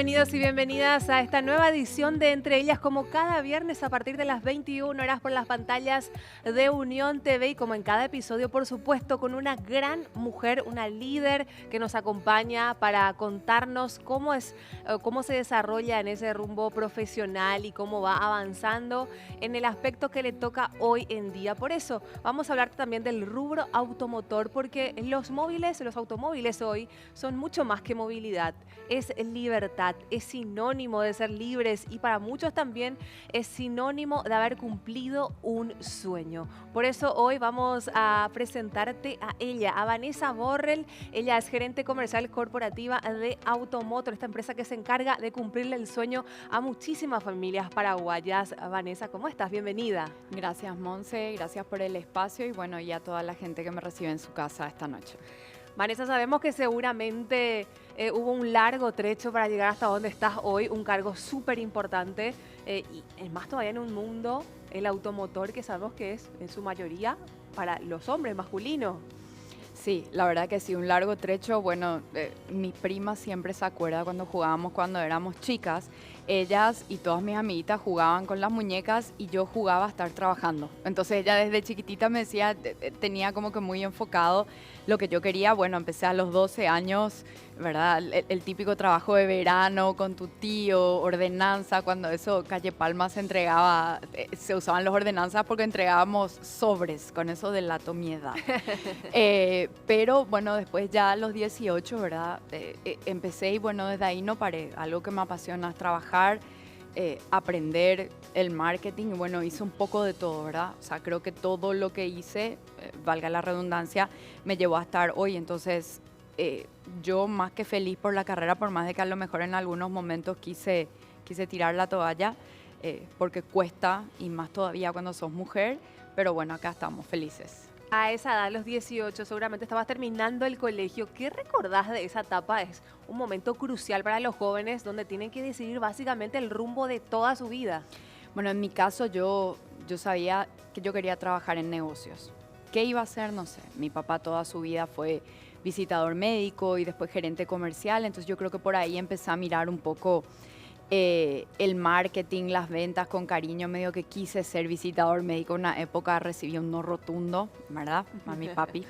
Bienvenidos y bienvenidas a esta nueva edición de Entre Ellas, como cada viernes a partir de las 21 horas por las pantallas de Unión TV, y como en cada episodio, por supuesto, con una gran mujer, una líder que nos acompaña para contarnos cómo se desarrolla en ese rumbo profesional y cómo va avanzando en el aspecto que le toca hoy en día. Por eso vamos a hablar también del rubro automotor, porque los automóviles hoy son mucho más que movilidad. Es libertad, es sinónimo de ser libres y para muchos también es sinónimo de haber cumplido un sueño. Por eso hoy vamos a presentarte a ella, a Vanessa Borrell. Ella es gerente comercial corporativa de Automotor, esta empresa que se encarga de cumplirle el sueño a muchísimas familias paraguayas. Vanessa, ¿cómo estás? Bienvenida. Gracias, Monse, gracias por el espacio y bueno, y a toda la gente que me recibe en su casa esta noche. Vanessa, sabemos que seguramente hubo un largo trecho para llegar hasta donde estás hoy, un cargo súper importante y es más todavía en un mundo, el automotor, que sabemos que es en su mayoría para los hombres masculinos. Sí, la verdad que sí, un largo trecho. Bueno, mi prima siempre se acuerda cuando jugábamos cuando éramos chicas. Ellas y todas mis amiguitas jugaban con las muñecas y yo jugaba a estar trabajando. Entonces ella desde chiquitita me decía, tenía como que muy enfocado lo que yo quería. Bueno, empecé a los 12 años, ¿verdad? El típico trabajo de verano con tu tío, ordenanza, cuando eso Calle Palma se entregaba, se usaban las ordenanzas porque entregábamos sobres, con eso delato mi edad. Pero bueno, después ya a los 18, ¿verdad? Empecé y bueno, desde ahí no paré. Algo que me apasiona es trabajar, aprender el marketing y bueno, hice un poco de todo, ¿verdad? O sea, creo que todo lo que hice, valga la redundancia, me llevó a estar hoy. Entonces, yo más que feliz por la carrera, por más de que a lo mejor en algunos momentos quise tirar la toalla, porque cuesta y más todavía cuando sos mujer, pero bueno, acá estamos felices. A esa edad, los 18, seguramente estabas terminando el colegio. ¿Qué recordás de esa etapa? Es un momento crucial para los jóvenes donde tienen que decidir básicamente el rumbo de toda su vida. Bueno, en mi caso yo sabía que yo quería trabajar en negocios. ¿Qué iba a hacer? No sé. Mi papá toda su vida fue visitador médico y después gerente comercial, entonces yo creo que por ahí empecé a mirar un poco el marketing, las ventas con cariño, medio que quise ser visitador médico. En una época recibí un no rotundo, ¿verdad? Mami, papi.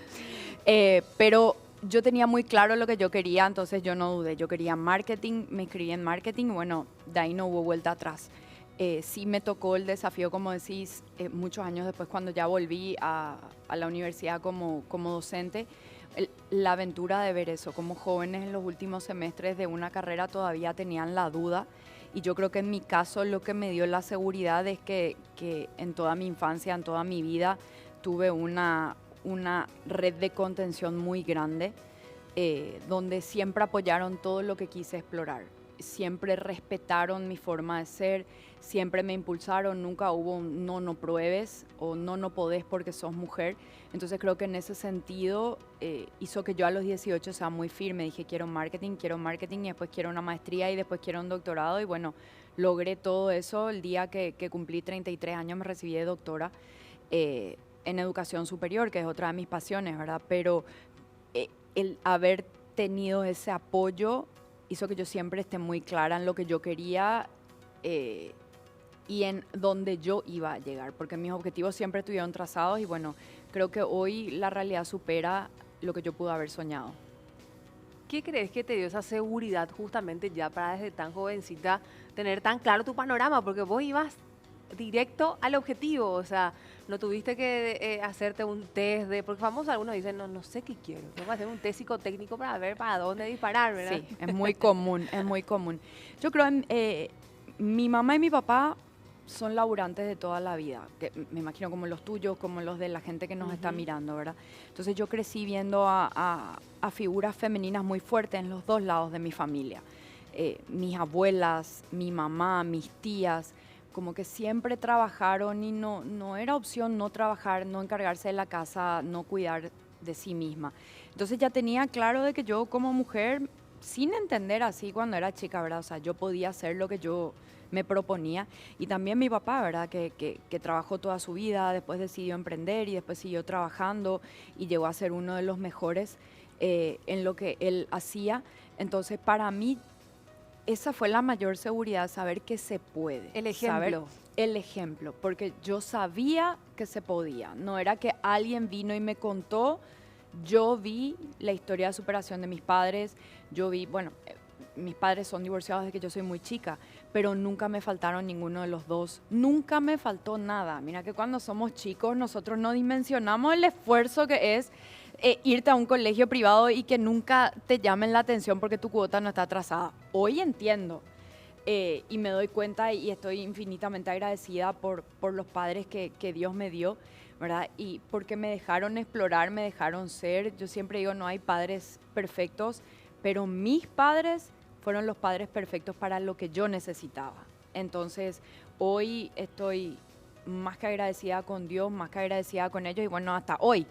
Pero yo tenía muy claro lo que yo quería, entonces yo no dudé. Yo quería marketing, me inscribí en marketing, bueno, de ahí no hubo vuelta atrás. Sí me tocó el desafío, como decís, muchos años después cuando ya volví a la universidad como docente, la aventura de ver eso, como jóvenes en los últimos semestres de una carrera todavía tenían la duda. Y yo creo que en mi caso lo que me dio la seguridad es que en toda mi infancia, en toda mi vida, tuve una red de contención muy grande, donde siempre apoyaron todo lo que quise explorar. Siempre respetaron mi forma de ser, siempre me impulsaron, nunca hubo un no pruebes o no podés porque sos mujer. Entonces creo que en ese sentido hizo que yo a los 18 sea muy firme. Dije quiero marketing y después quiero una maestría y después quiero un doctorado y bueno, logré todo eso. El día que cumplí 33 años me recibí de doctora en educación superior, que es otra de mis pasiones, ¿verdad? Pero el haber tenido ese apoyo hizo que yo siempre esté muy clara en lo que yo quería y en dónde yo iba a llegar, porque mis objetivos siempre estuvieron trazados y bueno, creo que hoy la realidad supera lo que yo pude haber soñado. ¿Qué crees que te dio esa seguridad justamente ya para desde tan jovencita tener tan claro tu panorama? Porque vos ibas directo al objetivo, o sea, no tuviste que hacerte un test porque famosos algunos dicen, no sé qué quiero, tengo que hacer un test psicotécnico para ver para dónde disparar, ¿verdad? Sí, es muy común, es muy común. Yo creo que mi mamá y mi papá son laburantes de toda la vida, que me imagino como los tuyos, como los de la gente que nos está mirando, ¿verdad? Entonces yo crecí viendo a figuras femeninas muy fuertes en los dos lados de mi familia. Mis abuelas, mi mamá, mis tías, como que siempre trabajaron y no era opción no trabajar, no encargarse de la casa, no cuidar de sí misma. Entonces ya tenía claro de que yo como mujer, sin entender así cuando era chica, ¿verdad? O sea, yo podía hacer lo que yo me proponía. Y también mi papá, ¿verdad? Que trabajó toda su vida, después decidió emprender y después siguió trabajando y llegó a ser uno de los mejores en lo que él hacía. Entonces, para mí, esa fue la mayor seguridad, saber que se puede. El ejemplo. El ejemplo, porque yo sabía que se podía. No era que alguien vino y me contó. Yo vi la historia de superación de mis padres. Yo vi, bueno, mis padres son divorciados desde que yo soy muy chica, pero nunca me faltaron ninguno de los dos. Nunca me faltó nada. Mira que cuando somos chicos nosotros no dimensionamos el esfuerzo que es irte a un colegio privado y que nunca te llamen la atención porque tu cuota no está atrasada. Hoy entiendo y me doy cuenta y estoy infinitamente agradecida por los padres que Dios me dio, ¿verdad? Y porque me dejaron explorar, me dejaron ser. Yo siempre digo, no hay padres perfectos, pero mis padres fueron los padres perfectos para lo que yo necesitaba. Entonces, hoy estoy más que agradecida con Dios, más que agradecida con ellos y bueno, hasta hoy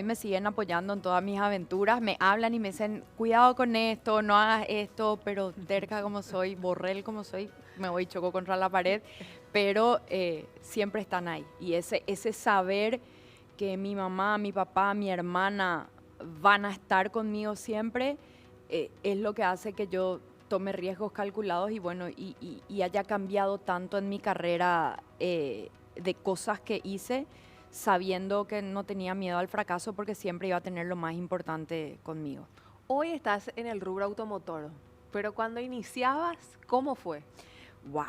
me siguen apoyando en todas mis aventuras, me hablan y me dicen, cuidado con esto, no hagas esto, pero terca como soy, borrel como soy, me voy y choco contra la pared, pero siempre están ahí. Y ese saber que mi mamá, mi papá, mi hermana van a estar conmigo siempre, es lo que hace que yo tome riesgos calculados y bueno, y haya cambiado tanto en mi carrera de cosas que hice, sabiendo que no tenía miedo al fracaso porque siempre iba a tener lo más importante conmigo. Hoy estás en el rubro automotor, pero cuando iniciabas, ¿cómo fue? Wow.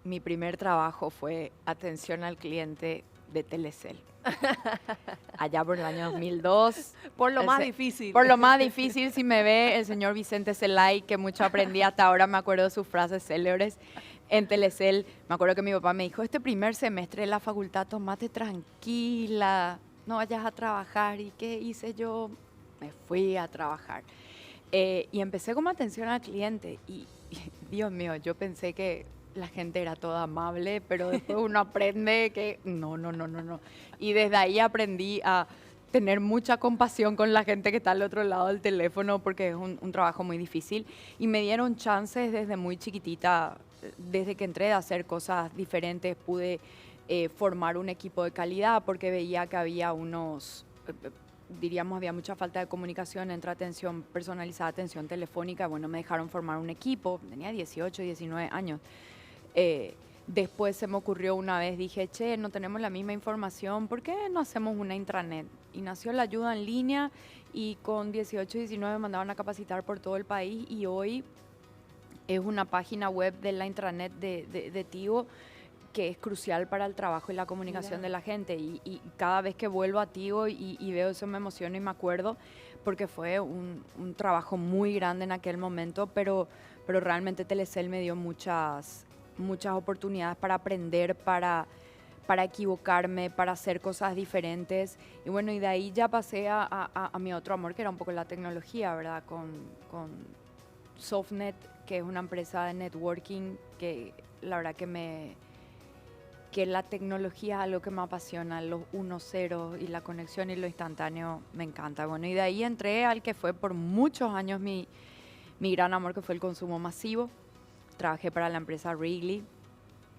Mi primer trabajo fue atención al cliente de Telecel. Allá por el año 2002. Por lo más difícil. Por lo más difícil, si me ve el señor Vicente Zelay, que mucho aprendí hasta ahora, me acuerdo de sus frases célebres. En Telecel, me acuerdo que mi papá me dijo, este primer semestre de la facultad, tomate tranquila, no vayas a trabajar. ¿Y qué hice yo? Me fui a trabajar. Y empecé como atención al cliente. Y Dios mío, yo pensé que la gente era toda amable, pero después uno aprende que no. Y desde ahí aprendí a tener mucha compasión con la gente que está al otro lado del teléfono porque es un trabajo muy difícil. Y me dieron chances desde muy chiquitita, desde que entré a hacer cosas diferentes, pude formar un equipo de calidad porque veía que había había mucha falta de comunicación entre atención personalizada, atención telefónica. Bueno, me dejaron formar un equipo, tenía 18, 19 años. Después se me ocurrió una vez, dije, che, no tenemos la misma información, ¿por qué no hacemos una intranet? Y nació la ayuda en línea y con 18, 19 me mandaban a capacitar por todo el país y hoy es una página web de la intranet de Tigo que es crucial para el trabajo y la comunicación de la gente. Y cada vez que vuelvo a Tigo y veo eso me emociono y me acuerdo porque fue un trabajo muy grande en aquel momento, pero realmente Telecel me dio muchas oportunidades para aprender, para equivocarme, para hacer cosas diferentes. Y bueno, y de ahí ya pasé a mi otro amor, que era un poco la tecnología, ¿verdad? Con Softnet, que es una empresa de networking, que la verdad que la tecnología es algo que me apasiona, los 1-0 y la conexión y lo instantáneo me encanta. Bueno, y de ahí entré al que fue por muchos años mi gran amor, que fue el consumo masivo. Trabajé para la empresa Wrigley,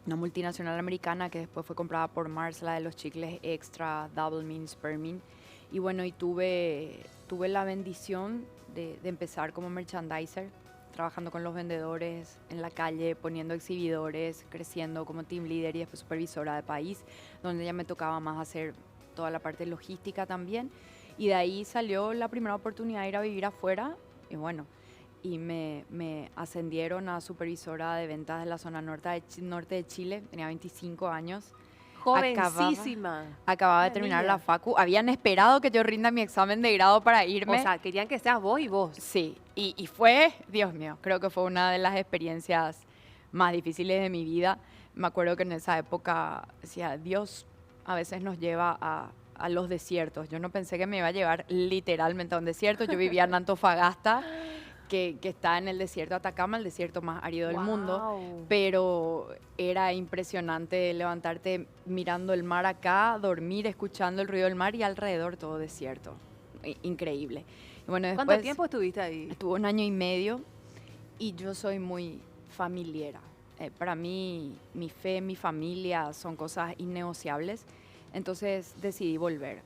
una multinacional americana que después fue comprada por Mars, la de los chicles Extra, Double Mint, Spearmint. Y bueno, y tuve la bendición de empezar como merchandiser, trabajando con los vendedores en la calle, poniendo exhibidores, creciendo como team leader y después supervisora de país, donde ya me tocaba más hacer toda la parte logística también. Y de ahí salió la primera oportunidad de ir a vivir afuera y bueno, y me ascendieron a supervisora de ventas de la zona norte de Chile, tenía 25 años. Jovencísima. Acababa de terminar la facu. Habían esperado que yo rinda mi examen de grado para irme. O sea, querían que seas vos y vos. Sí, y fue, Dios mío, creo que fue una de las experiencias más difíciles de mi vida. Me acuerdo que en esa época decía, Dios a veces nos lleva a los desiertos. Yo no pensé que me iba a llevar literalmente a un desierto. Yo vivía en Antofagasta, que está en el desierto de Atacama, el desierto más árido del mundo, pero era impresionante levantarte mirando el mar acá, dormir escuchando el ruido del mar y alrededor todo desierto. Increíble. Y bueno, después, ¿cuánto tiempo estuviste ahí? Estuve 1 año y medio y yo soy muy familiera. Para mí, mi fe, mi familia son cosas innegociables, entonces decidí volver.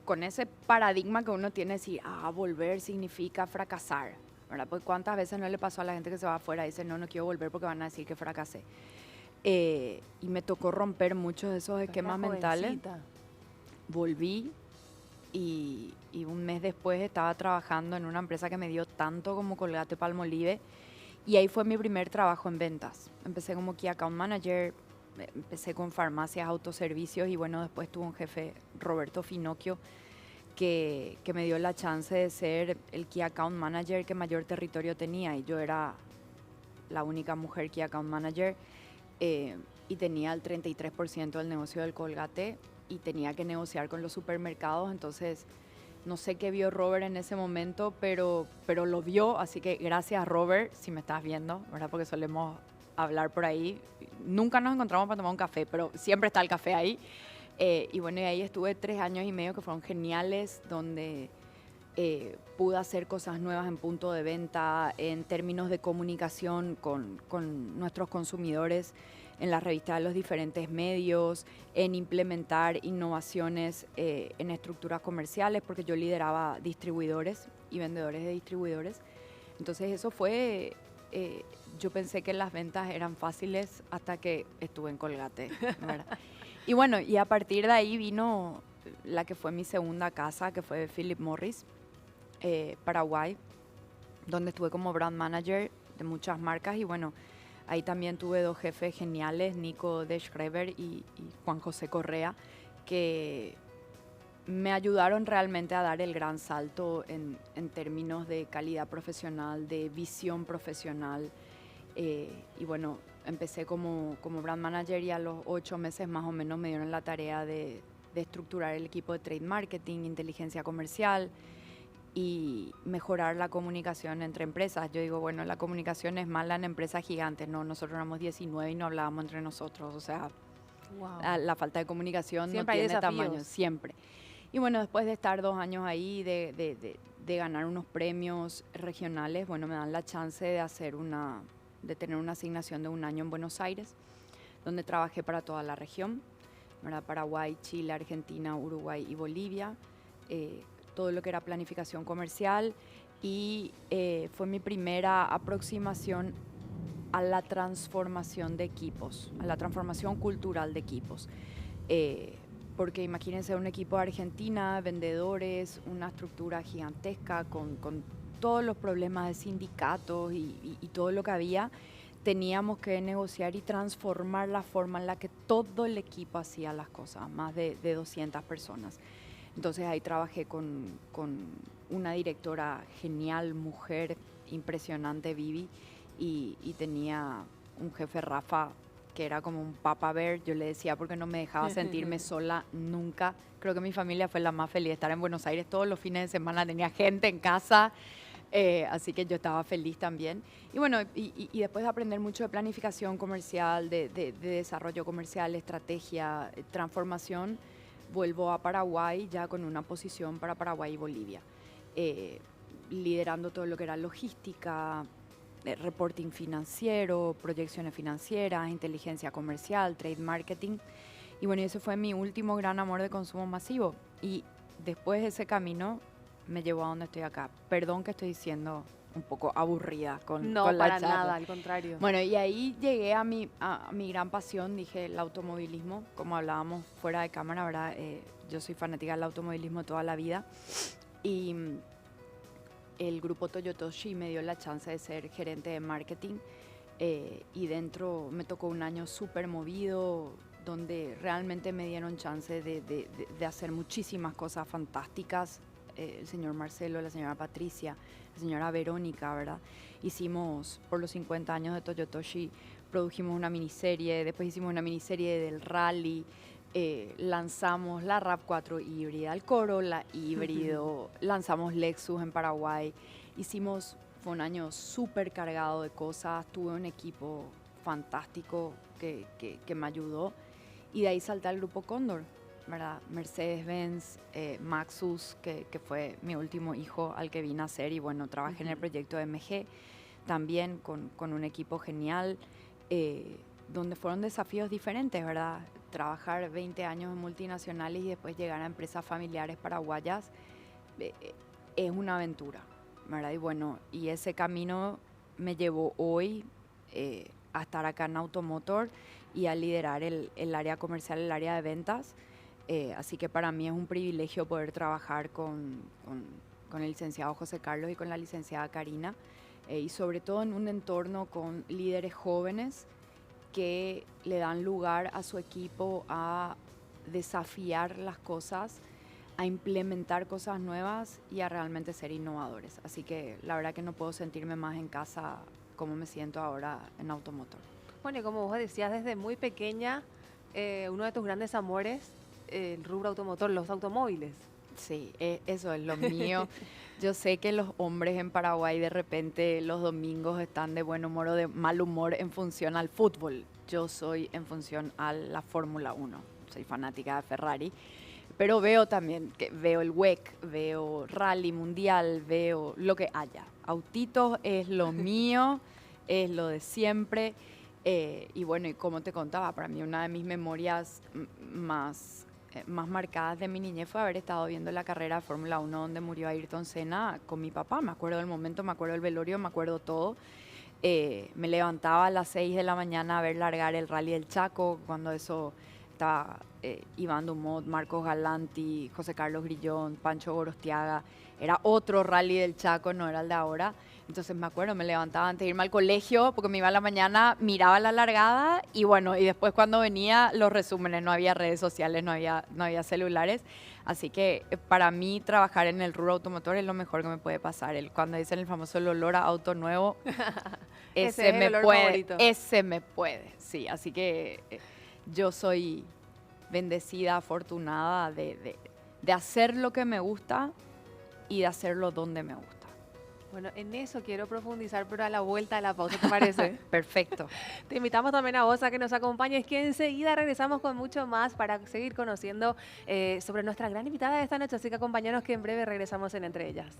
Con ese paradigma que uno tiene de decir, volver significa fracasar, ¿verdad? Pues cuántas veces no le pasó a la gente que se va afuera y dice, no, no quiero volver porque van a decir que fracasé. Y me tocó romper muchos de esos esquemas mentales. Volví y un mes después estaba trabajando en una empresa que me dio tanto como Colgate-Palmolive, y ahí fue mi primer trabajo en ventas. Empecé como Key Account Manager, empecé con farmacias, autoservicios, y bueno, después tuve un jefe, Roberto Finocchio, que me dio la chance de ser el Key Account Manager que mayor territorio tenía, y yo era la única mujer Key Account Manager, y tenía el 33% del negocio del Colgate, y tenía que negociar con los supermercados. Entonces no sé qué vio Robert en ese momento, pero lo vio, así que gracias Robert, si me estás viendo, ¿verdad? Porque solemos hablar por ahí, nunca nos encontramos para tomar un café, pero siempre está el café ahí. Y bueno, y ahí estuve 3 años y medio que fueron geniales, donde pude hacer cosas nuevas en punto de venta, en términos de comunicación con nuestros consumidores, en la revista de los diferentes medios, en implementar innovaciones en estructuras comerciales, porque yo lideraba distribuidores y vendedores de distribuidores. Entonces eso fue, yo pensé que las ventas eran fáciles hasta que estuve en Colgate, ¿verdad? Y bueno, y a partir de ahí vino la que fue mi segunda casa, que fue Philip Morris, Paraguay, donde estuve como brand manager de muchas marcas. Y bueno, ahí también tuve 2 jefes geniales, Nico de Schreber y Juan José Correa, que me ayudaron realmente a dar el gran salto en términos de calidad profesional, de visión profesional. Y bueno, empecé como brand manager, y a los 8 meses más o menos me dieron la tarea de estructurar el equipo de trade marketing, inteligencia comercial y mejorar la comunicación entre empresas. Yo digo, bueno, la comunicación es mala en empresas gigantes. No, nosotros éramos 19 y no hablábamos entre nosotros. O sea, la falta de comunicación siempre no tiene tamaño, siempre. Y bueno, después de estar 2 años ahí, de ganar unos premios regionales, bueno, me dan la chance de tener una asignación de 1 año en Buenos Aires, donde trabajé para toda la región, ¿verdad? Paraguay, Chile, Argentina, Uruguay y Bolivia, todo lo que era planificación comercial, y fue mi primera aproximación a la transformación de equipos, a la transformación cultural de equipos. Porque imagínense un equipo de Argentina, vendedores, una estructura gigantesca con todos los problemas de sindicatos y todo lo que había. Teníamos que negociar y transformar la forma en la que todo el equipo hacía las cosas, más de 200 personas. Entonces ahí trabajé con una directora genial, mujer, impresionante, Vivi, y tenía un jefe, Rafa, que era como un papa bear. Yo le decía porque no me dejaba sentirme sola nunca. Creo que mi familia fue la más feliz de estar en Buenos Aires. Todos los fines de semana tenía gente en casa, así que yo estaba feliz también. Y bueno, y después de aprender mucho de planificación comercial, de desarrollo comercial, estrategia, transformación, vuelvo a Paraguay ya con una posición para Paraguay y Bolivia, liderando todo lo que era logística, reporting financiero, proyecciones financieras, inteligencia comercial, trade marketing. Y bueno, ese fue mi último gran amor de consumo masivo. Y después de ese camino me llevó a donde estoy acá. Perdón que estoy diciendo un poco aburrida con la charla. No, para nada, al contrario. Bueno, y ahí llegué a mi gran pasión, dije, el automovilismo. Como hablábamos fuera de cámara, ¿verdad? Yo soy fanática del automovilismo toda la vida. Y el grupo Toyotoshi me dio la chance de ser gerente de marketing, y dentro me tocó un año súper movido, donde realmente me dieron chance de hacer muchísimas cosas fantásticas. El señor Marcelo, la señora Patricia, la señora Verónica, ¿verdad? Hicimos, por los 50 años de Toyotoshi, produjimos una miniserie, después hicimos una miniserie del rally, lanzamos la RAV4 híbrida, el Corolla híbrido, lanzamos Lexus en Paraguay. Fue un año súper cargado de cosas, tuve un equipo fantástico que me ayudó, y de ahí salté al grupo Cóndor, ¿verdad? Mercedes-Benz, Maxus, que fue mi último hijo al que vine a ser, y bueno, trabajé en el proyecto MG también con un equipo genial, donde fueron desafíos diferentes, ¿verdad? Trabajar 20 años en multinacionales y después llegar a empresas familiares paraguayas es una aventura, ¿verdad? Y bueno, y ese camino me llevó hoy a estar acá en Automotor y a liderar el área comercial, el área de ventas. Así que para mí es un privilegio poder trabajar con el licenciado José Carlos y con la licenciada Karina, y sobre todo en un entorno con líderes jóvenes que le dan lugar a su equipo a desafiar las cosas, a implementar cosas nuevas y a realmente ser innovadores. Así que la verdad que no puedo sentirme más en casa como me siento ahora en Automotor. Bueno, y como vos decías, desde muy pequeña, uno de tus grandes amores, el rubro automotor, los automóviles. Sí, eso es lo mío. Yo sé que los hombres en Paraguay de repente los domingos están de buen humor o de mal humor en función al fútbol. Yo soy en función a la Fórmula 1. Soy fanática de Ferrari. Pero veo también, veo el WEC, veo Rally Mundial, veo lo que haya. Autitos es lo mío, es lo de siempre. Y bueno, y como te contaba, para mí una de mis memorias más marcadas de mi niñez fue haber estado viendo la carrera de Fórmula 1 donde murió Ayrton Senna con mi papá. Me acuerdo del momento, me acuerdo del velorio, me acuerdo todo. Me levantaba a las 6 de la mañana a ver largar el Rally del Chaco, cuando eso estaba Iván Dumont, Marcos Galanti, José Carlos Grillón, Pancho Gorostiaga. Era otro Rally del Chaco, no era el de ahora. Entonces me acuerdo, me levantaba antes de irme al colegio porque me iba a la mañana, miraba la largada y bueno, y después cuando venía los resúmenes, no había redes sociales, no había celulares. Así que para mí trabajar en el rubro automotor es lo mejor que me puede pasar. Cuando dicen el famoso el olor a auto nuevo, ese me puede, sí. Así que yo soy bendecida, afortunada de hacer lo que me gusta y de hacerlo donde me gusta. Bueno, en eso quiero profundizar, pero a la vuelta de la pausa, ¿te parece? Perfecto. Te invitamos también a vos a que nos acompañes, que enseguida regresamos con mucho más para seguir conociendo sobre nuestra gran invitada de esta noche. Así que acompáñanos que en breve regresamos en Entre Ellas.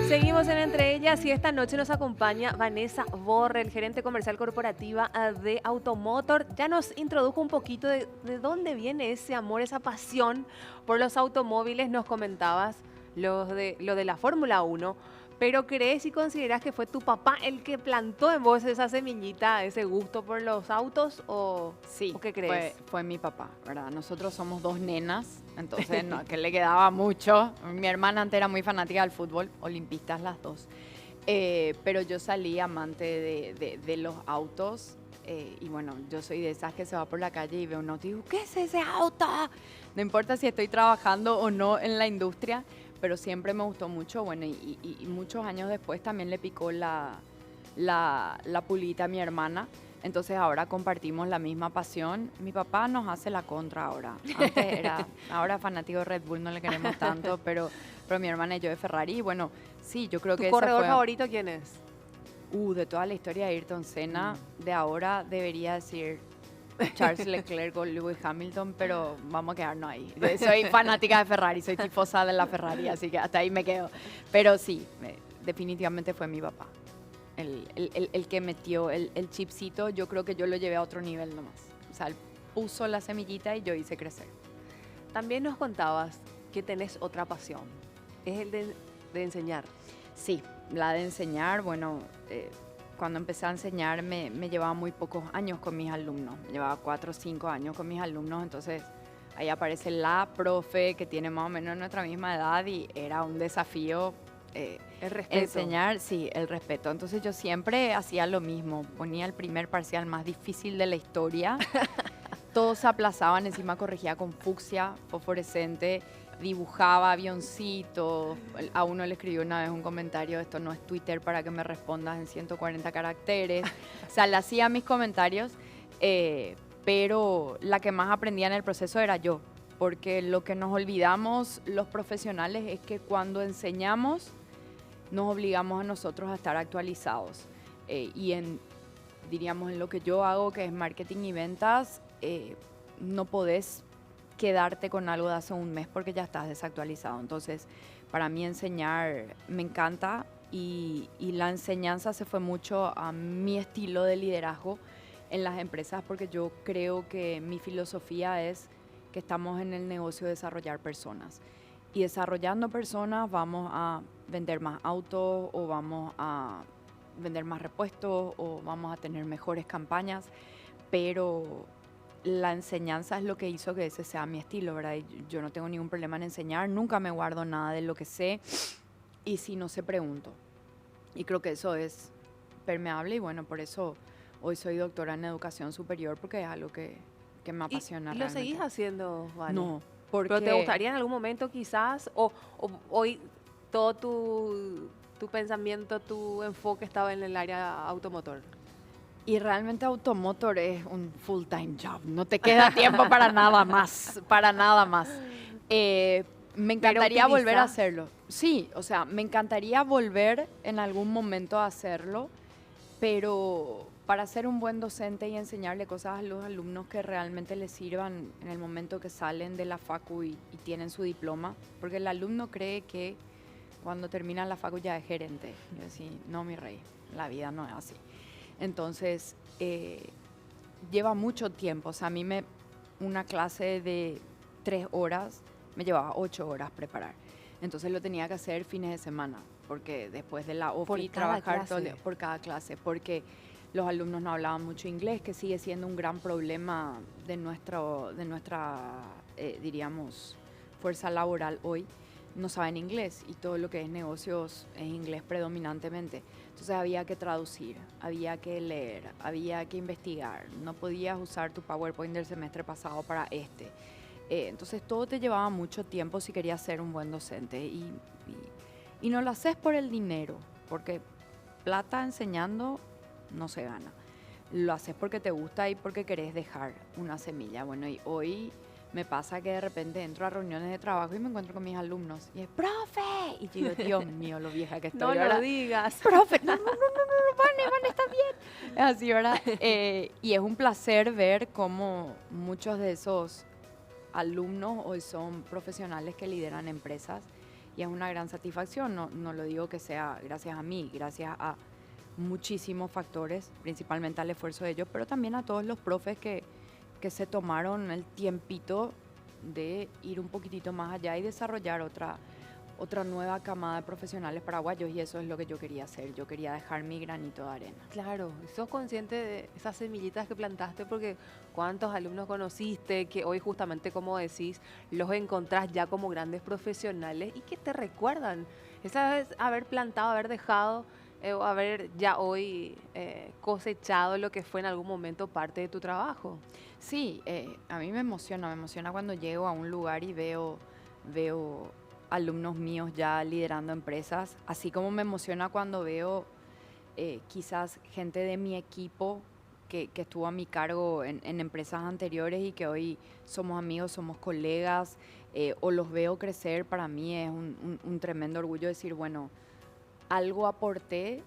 Seguimos en Entre Ellas y esta noche nos acompaña Vanessa Borrell, gerente comercial corporativa de Automotor. Ya nos introdujo un poquito de dónde viene ese amor, esa pasión por los automóviles. Nos comentabas lo de la Fórmula 1, pero ¿crees y consideras que fue tu papá el que plantó en vos esa semillita, ese gusto por los autos o, sí, ¿o qué crees? Fue mi papá, ¿verdad? Nosotros somos dos nenas, entonces no, que le quedaba mucho. Mi hermana antes era muy fanática del fútbol, olimpistas las dos. Pero yo salí amante de los autos y bueno, yo soy de esas que se va por la calle y ve un auto y digo, ¿qué es ese auto? No importa si estoy trabajando o no en la industria, pero siempre me gustó mucho, bueno, y muchos años después también le picó la pulita a mi hermana, entonces ahora compartimos la misma pasión. Mi papá nos hace la contra ahora, ahora fanático de Red Bull, no le queremos tanto, pero mi hermana y yo de Ferrari, y bueno, sí, yo creo que ¿Tu corredor favorito quién es? De toda la historia de Ayrton Senna, de ahora debería decir Charles Leclerc o Lewis Hamilton, pero vamos a quedarnos ahí. Soy fanática de Ferrari, soy tifosa de la Ferrari, así que hasta ahí me quedo. Pero sí, definitivamente fue mi papá el que metió el chipcito. Yo creo que yo lo llevé a otro nivel nomás. O sea, él puso la semillita y yo hice crecer. También nos contabas que tenés otra pasión, es el de enseñar. Sí, la de enseñar, bueno... Cuando empecé a enseñar me llevaba muy pocos años con mis alumnos, me llevaba 4 o 5 años con mis alumnos, entonces ahí aparece la profe que tiene más o menos nuestra misma edad y era un desafío el respeto. Enseñar, sí, el respeto. Entonces yo siempre hacía lo mismo, ponía el primer parcial más difícil de la historia, todos se aplazaban, encima corregía con fucsia fosforescente, dibujaba avioncitos. A uno le escribió una vez un comentario, esto no es Twitter para que me respondas en 140 caracteres. O sea, le hacía mis comentarios, pero la que más aprendía en el proceso era yo, porque lo que nos olvidamos los profesionales es que cuando enseñamos nos obligamos a nosotros a estar actualizados. Diríamos, en lo que yo hago, que es marketing y ventas, no podés quedarte con algo de hace un mes porque ya estás desactualizado. Entonces, para mí enseñar me encanta y la enseñanza se fue mucho a mi estilo de liderazgo en las empresas porque yo creo que mi filosofía es que estamos en el negocio de desarrollar personas. Y desarrollando personas vamos a vender más autos o vamos a vender más repuestos o vamos a tener mejores campañas, pero la enseñanza es lo que hizo que ese sea mi estilo, ¿verdad? Y yo no tengo ningún problema en enseñar, nunca me guardo nada de lo que sé y si no sé pregunto. Y creo que eso es permeable y bueno, por eso hoy soy doctora en educación superior porque es algo que me apasiona ¿Y lo realmente. seguís haciendo, Vane? No, porque... ¿Pero te gustaría en algún momento quizás, o hoy todo tu pensamiento, tu enfoque estaba en el área automotor? Y realmente automotor es un full-time job, no te queda tiempo para nada más, para nada más. Me encantaría volver a hacerlo. Sí, o sea, me encantaría volver en algún momento a hacerlo, pero para ser un buen docente y enseñarle cosas a los alumnos que realmente les sirvan en el momento que salen de la facu y tienen su diploma, porque el alumno cree que cuando termina la facu ya es gerente. Y yo así, no, mi rey, la vida no es así. Entonces, lleva mucho tiempo. O sea, una clase de 3 horas me llevaba 8 horas preparar. Entonces lo tenía que hacer fines de semana, porque después de la OFI trabajar todo por cada clase, porque los alumnos no hablaban mucho inglés, que sigue siendo un gran problema de nuestra diríamos, fuerza laboral hoy. No saben inglés y todo lo que es negocios es inglés predominantemente. Entonces había que traducir, había que leer, había que investigar. No podías usar tu PowerPoint del semestre pasado para este. Entonces todo te llevaba mucho tiempo si querías ser un buen docente. Y no lo haces por el dinero, porque plata enseñando no se gana. Lo haces porque te gusta y porque querés dejar una semilla. Bueno, y hoy me pasa que de repente entro a reuniones de trabajo y me encuentro con mis alumnos. Y es, ¡profe! Y yo digo, Dios mío, lo vieja que estoy. No ¿verdad? lo digas. ¡Profe! No, Vane, está bien. Es así, ¿verdad? Y es un placer ver cómo muchos de esos alumnos hoy son profesionales que lideran empresas. Y es una gran satisfacción. No lo digo que sea gracias a mí, gracias a muchísimos factores, principalmente al esfuerzo de ellos, pero también a todos los profes que se tomaron el tiempito de ir un poquitito más allá y desarrollar otra nueva camada de profesionales paraguayos, y eso es lo que yo quería hacer. Yo quería dejar mi granito de arena. Claro, sos consciente de esas semillitas que plantaste, porque cuántos alumnos conociste que hoy justamente, como decís, los encontrás ya como grandes profesionales y que te recuerdan. Esa es haber plantado, haber dejado o haber ya hoy cosechado lo que fue en algún momento parte de tu trabajo. Sí, a mí me emociona cuando llego a un lugar y veo alumnos míos ya liderando empresas, así como me emociona cuando veo quizás gente de mi equipo que estuvo a mi cargo en empresas anteriores y que hoy somos amigos, somos colegas, o los veo crecer. Para mí es un tremendo orgullo decir, bueno, algo aporté,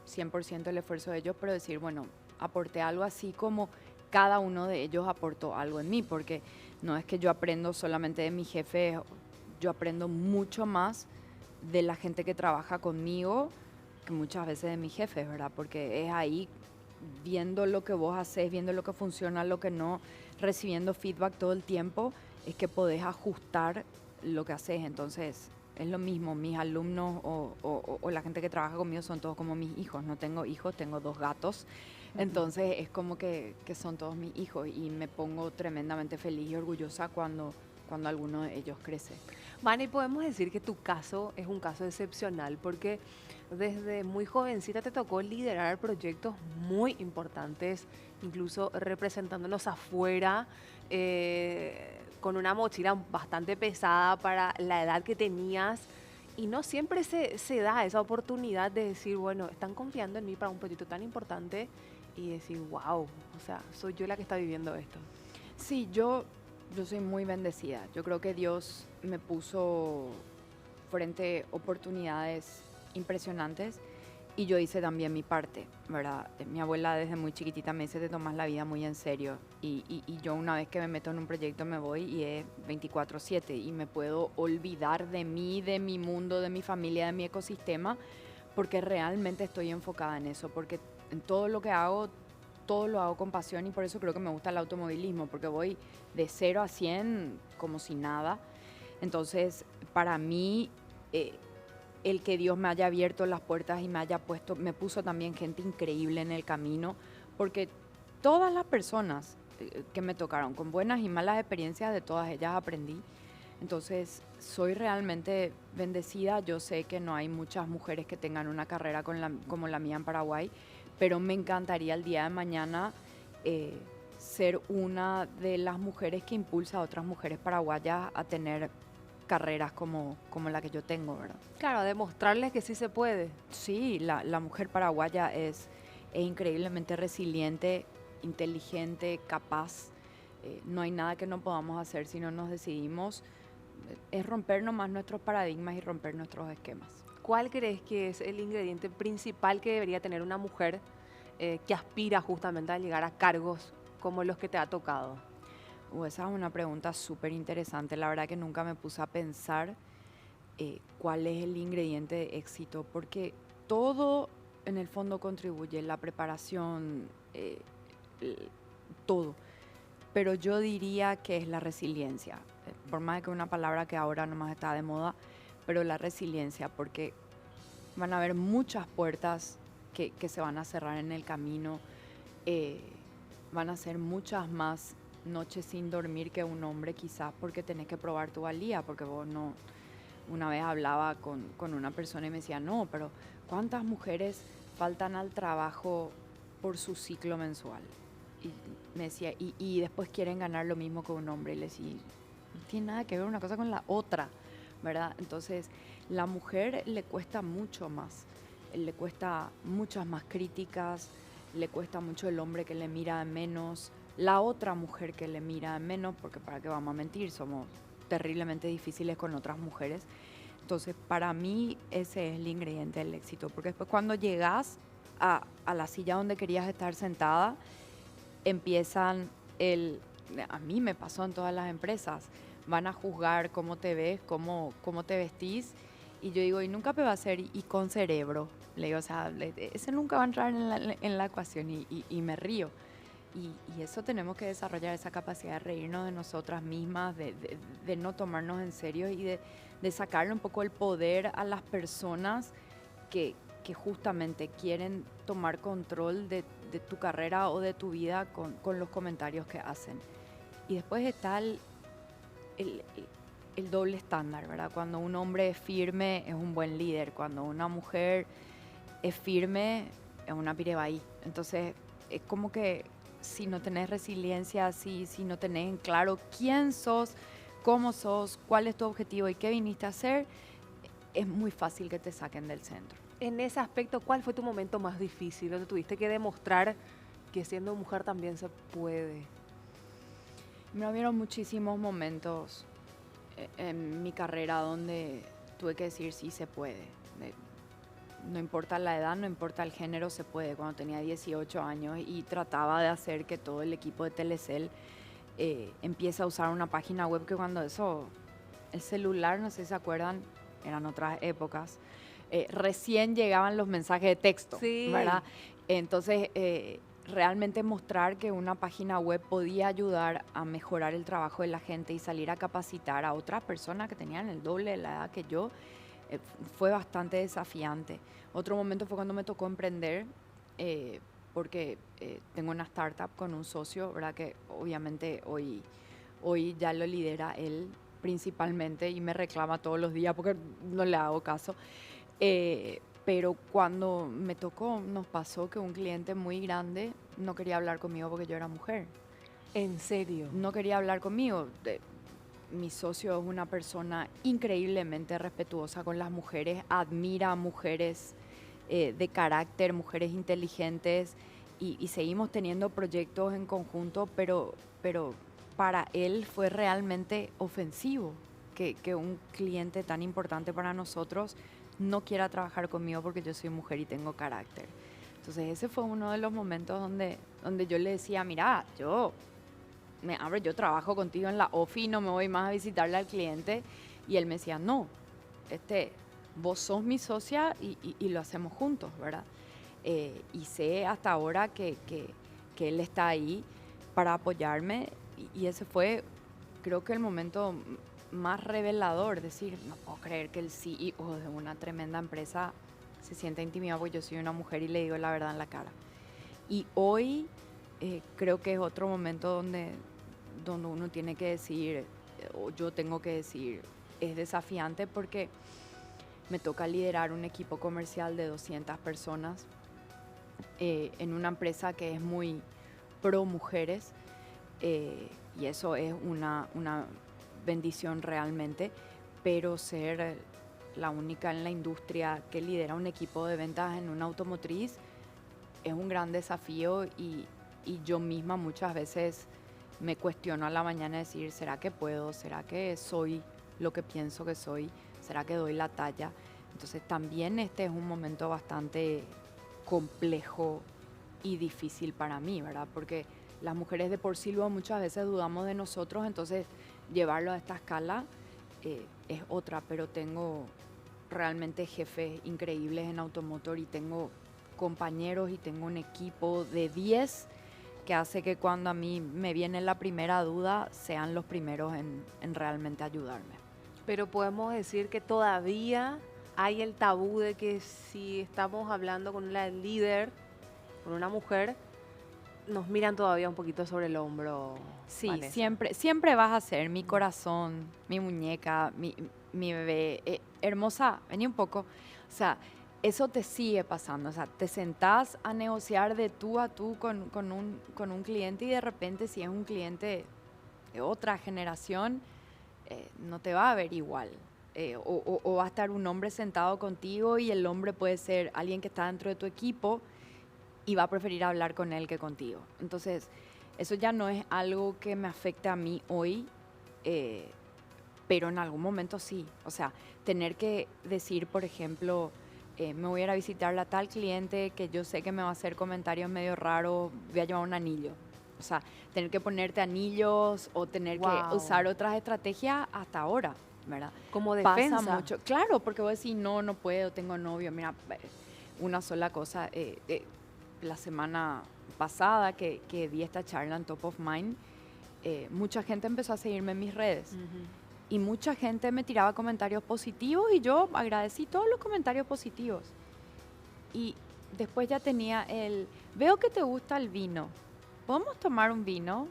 100% el esfuerzo de ellos, pero decir, bueno, aporté algo así como cada uno de ellos aportó algo en mí, porque no es que yo aprendo solamente de mi jefe, yo aprendo mucho más de la gente que trabaja conmigo que muchas veces de mis jefes, ¿verdad? Porque es ahí viendo lo que vos haces, viendo lo que funciona, lo que no, recibiendo feedback todo el tiempo, es que podés ajustar lo que haces. Entonces, es lo mismo, mis alumnos o la gente que trabaja conmigo son todos como mis hijos. No tengo hijos, tengo 2 gatos. Entonces es como que son todos mis hijos y me pongo tremendamente feliz y orgullosa cuando alguno de ellos crece. Vane, podemos decir que tu caso es un caso excepcional porque desde muy jovencita te tocó liderar proyectos muy importantes, incluso representándonos afuera, con una mochila bastante pesada para la edad que tenías. Y no siempre se da esa oportunidad de decir, bueno, están confiando en mí para un proyecto tan importante y decir, wow, o sea, soy yo la que está viviendo esto. Sí, yo soy muy bendecida. Yo creo que Dios me puso frente a oportunidades impresionantes Y yo hice también mi parte, ¿verdad? Mi abuela desde muy chiquitita me dice, te tomas la vida muy en serio. Y yo una vez que me meto en un proyecto me voy y es 24/7 y me puedo olvidar de mí, de mi mundo, de mi familia, de mi ecosistema, porque realmente estoy enfocada en eso, porque en todo lo que hago, todo lo hago con pasión y por eso creo que me gusta el automovilismo, porque voy de 0 a 100 como si nada. Entonces, para mí... el que Dios me haya abierto las puertas y me puso también gente increíble en el camino, porque todas las personas que me tocaron, con buenas y malas experiencias, de todas ellas aprendí. Entonces, soy realmente bendecida. Yo sé que no hay muchas mujeres que tengan una carrera como la mía en Paraguay, pero me encantaría el día de mañana ser una de las mujeres que impulsa a otras mujeres paraguayas a tener carreras como la que yo tengo, ¿verdad? Claro, demostrarles que sí se puede. Sí, la mujer paraguaya es increíblemente resiliente, inteligente, capaz. No hay nada que no podamos hacer si no nos decidimos. Es romper nomás nuestros paradigmas y romper nuestros esquemas. ¿Cuál crees que es el ingrediente principal que debería tener una mujer que aspira justamente a llegar a cargos como los que te ha tocado? Esa es una pregunta súper interesante. La verdad que nunca me puse a pensar cuál es el ingrediente de éxito, porque todo en el fondo contribuye, la preparación, todo. Pero yo diría que es la resiliencia, por más que una palabra que ahora nomás está de moda, pero la resiliencia, porque van a haber muchas puertas que se van a cerrar en el camino, van a ser muchas más noches sin dormir que un hombre quizás, porque tenés que probar tu valía, porque vos no... Una vez hablaba con una persona y me decía, no, pero ¿cuántas mujeres faltan al trabajo por su ciclo mensual? Y me decía, y después quieren ganar lo mismo que un hombre. Y le decía, no tiene nada que ver una cosa con la otra, ¿verdad? Entonces, la mujer le cuesta mucho más, le cuesta muchas más críticas, le cuesta mucho el hombre que le mira de menos, la otra mujer que le mira de menos, porque para qué vamos a mentir, somos terriblemente difíciles con otras mujeres. Entonces, para mí ese es el ingrediente del éxito, porque después cuando llegas a la silla donde querías estar sentada, empiezan a mí me pasó en todas las empresas, van a juzgar cómo te ves, cómo te vestís, y yo digo, y nunca me va a ser y con cerebro, le digo, o sea, ese nunca va a entrar en la ecuación y me río. Y eso tenemos que desarrollar, esa capacidad de reírnos de nosotras mismas, de no tomarnos en serio y de sacarle un poco el poder a las personas que justamente quieren tomar control de tu carrera o de tu vida con los comentarios que hacen. Y después está el doble estándar, ¿verdad? Cuando un hombre es firme es un buen líder, cuando una mujer es firme es una pirebaí. Entonces es como que si no tenés resiliencia, si no tenés en claro quién sos, cómo sos, cuál es tu objetivo y qué viniste a hacer, es muy fácil que te saquen del centro. En ese aspecto, ¿cuál fue tu momento más difícil, donde tuviste que demostrar que siendo mujer también se puede? Me hubieron muchísimos momentos en mi carrera donde tuve que decir sí se puede. No importa la edad, no importa el género, se puede. Cuando tenía 18 años y trataba de hacer que todo el equipo de Telecel empiece a usar una página web, que cuando el celular, no sé si se acuerdan, eran otras épocas, recién llegaban los mensajes de texto, sí, ¿verdad? Entonces, realmente mostrar que una página web podía ayudar a mejorar el trabajo de la gente y salir a capacitar a otras personas que tenían el doble de la edad que yo, fue bastante desafiante. Otro momento fue cuando me tocó emprender, porque tengo una startup con un socio, ¿verdad? Que obviamente hoy ya lo lidera él principalmente y me reclama todos los días porque no le hago caso. Pero cuando me tocó, nos pasó que un cliente muy grande no quería hablar conmigo porque yo era mujer. ¿En serio? No quería hablar conmigo. Mi socio es una persona increíblemente respetuosa con las mujeres, admira a mujeres de carácter, mujeres inteligentes, y seguimos teniendo proyectos en conjunto, pero para él fue realmente ofensivo que un cliente tan importante para nosotros no quiera trabajar conmigo porque yo soy mujer y tengo carácter. Entonces ese fue uno de los momentos donde yo le decía, mira, yo trabajo contigo en la OFI y no me voy más a visitarle al cliente. Y él me decía, no, vos sos mi socia y lo hacemos juntos, ¿verdad? Y sé hasta ahora que él está ahí para apoyarme y ese fue, creo que el momento más revelador, decir, no puedo creer que el CEO de una tremenda empresa se sienta intimidado porque yo soy una mujer y le digo la verdad en la cara. Y hoy creo que es otro momento donde uno tiene que decir, o yo tengo que decir, es desafiante porque me toca liderar un equipo comercial de 200 personas en una empresa que es muy pro mujeres y eso es una bendición realmente, pero ser la única en la industria que lidera un equipo de ventas en una automotriz es un gran desafío y yo misma muchas veces me cuestiono a la mañana decir, ¿será que puedo? ¿Será que soy lo que pienso que soy? ¿Será que doy la talla? Entonces también este es un momento bastante complejo y difícil para mí, ¿verdad? Porque las mujeres de por sí luego muchas veces dudamos de nosotros, entonces llevarlo a esta escala es otra, pero tengo realmente jefes increíbles en Automotor y tengo compañeros y tengo un equipo de 10 que hace que cuando a mí me viene la primera duda sean los primeros en realmente ayudarme. Pero podemos decir que todavía hay el tabú de que si estamos hablando con una líder, con una mujer, nos miran todavía un poquito sobre el hombro. Sí, Vanessa. siempre vas a ser mi corazón, mi muñeca, mi bebé. Hermosa, vení un poco. O sea, eso te sigue pasando. O sea, te sentás a negociar de tú a tú con un cliente y de repente si es un cliente de otra generación, no te va a ver igual. O va a estar un hombre sentado contigo y el hombre puede ser alguien que está dentro de tu equipo y va a preferir hablar con él que contigo. Entonces, eso ya no es algo que me afecte a mí hoy, pero en algún momento sí. O sea, tener que decir, por ejemplo, me voy a ir a visitar a tal cliente que yo sé que me va a hacer comentarios medio raros, voy a llevar un anillo. O sea, tener que ponerte anillos o tener que usar otras estrategias hasta ahora, ¿verdad? Como defensa. Pasa mucho. Claro, porque vos decís, no puedo, tengo novio. Mira, una sola cosa. La semana pasada que di esta charla en Top of Mind, mucha gente empezó a seguirme en mis redes. Y mucha gente me tiraba comentarios positivos y yo agradecí todos los comentarios positivos. Y después ya tenía veo que te gusta el vino, ¿podemos tomar un vino?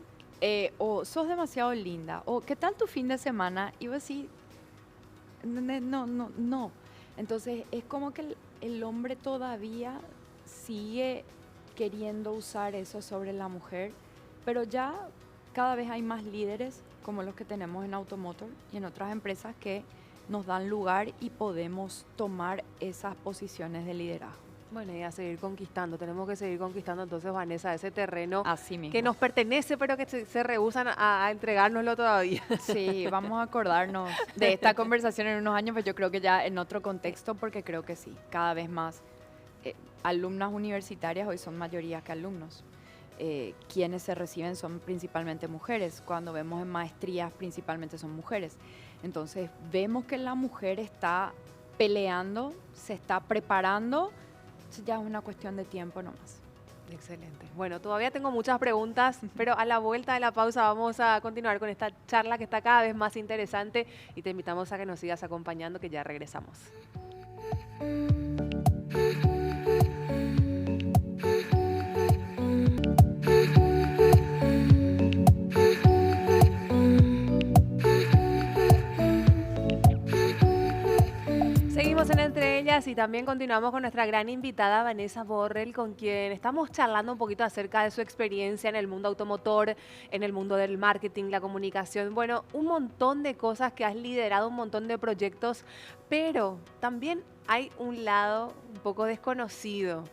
O sos demasiado linda, o ¿qué tal tu fin de semana? Y vos decís, no. Entonces es como que el hombre todavía sigue queriendo usar eso sobre la mujer, pero ya cada vez hay más líderes como los que tenemos en Automotor y en otras empresas que nos dan lugar y podemos tomar esas posiciones de liderazgo. Bueno, y a seguir conquistando, tenemos que seguir conquistando entonces, Vanessa, ese terreno Así mismo. que nos pertenece, pero que se rehúsan a entregárnoslo todavía. Sí, vamos a acordarnos de esta conversación en unos años, pero yo creo que ya en otro contexto, porque creo que sí, cada vez más alumnas universitarias hoy son mayoría que alumnos. Quienes se reciben son principalmente mujeres. Cuando vemos en maestrías, principalmente son mujeres. Entonces, vemos que la mujer está peleando, se está preparando. Eso ya es una cuestión de tiempo nomás. Excelente. Bueno, todavía tengo muchas preguntas, pero a la vuelta de la pausa vamos a continuar con esta charla que está cada vez más interesante y te invitamos a que nos sigas acompañando, que ya regresamos. Seguimos en Entre Ellas y también continuamos con nuestra gran invitada Vanessa Borrell, con quien estamos charlando un poquito acerca de su experiencia en el mundo automotor, en el mundo del marketing, la comunicación, bueno, un montón de cosas que has liderado, un montón de proyectos, pero también hay un lado un poco desconocido,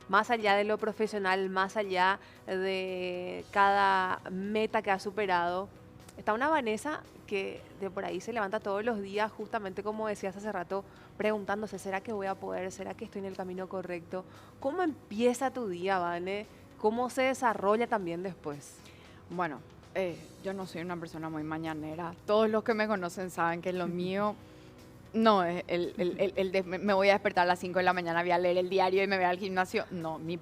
más allá de lo profesional, más allá de cada meta que has superado. Está una Vanessa que de por ahí se levanta todos los días, justamente como decías hace rato, preguntándose, ¿será que voy a poder? ¿Será que estoy en el camino correcto? ¿Cómo empieza tu día, Vane? ¿Cómo se desarrolla también después? Bueno, yo no soy una persona muy mañanera. Todos los que me conocen saben que lo mío no es me voy a despertar a las 5 de la mañana, voy a leer el diario y me voy al gimnasio. No, mi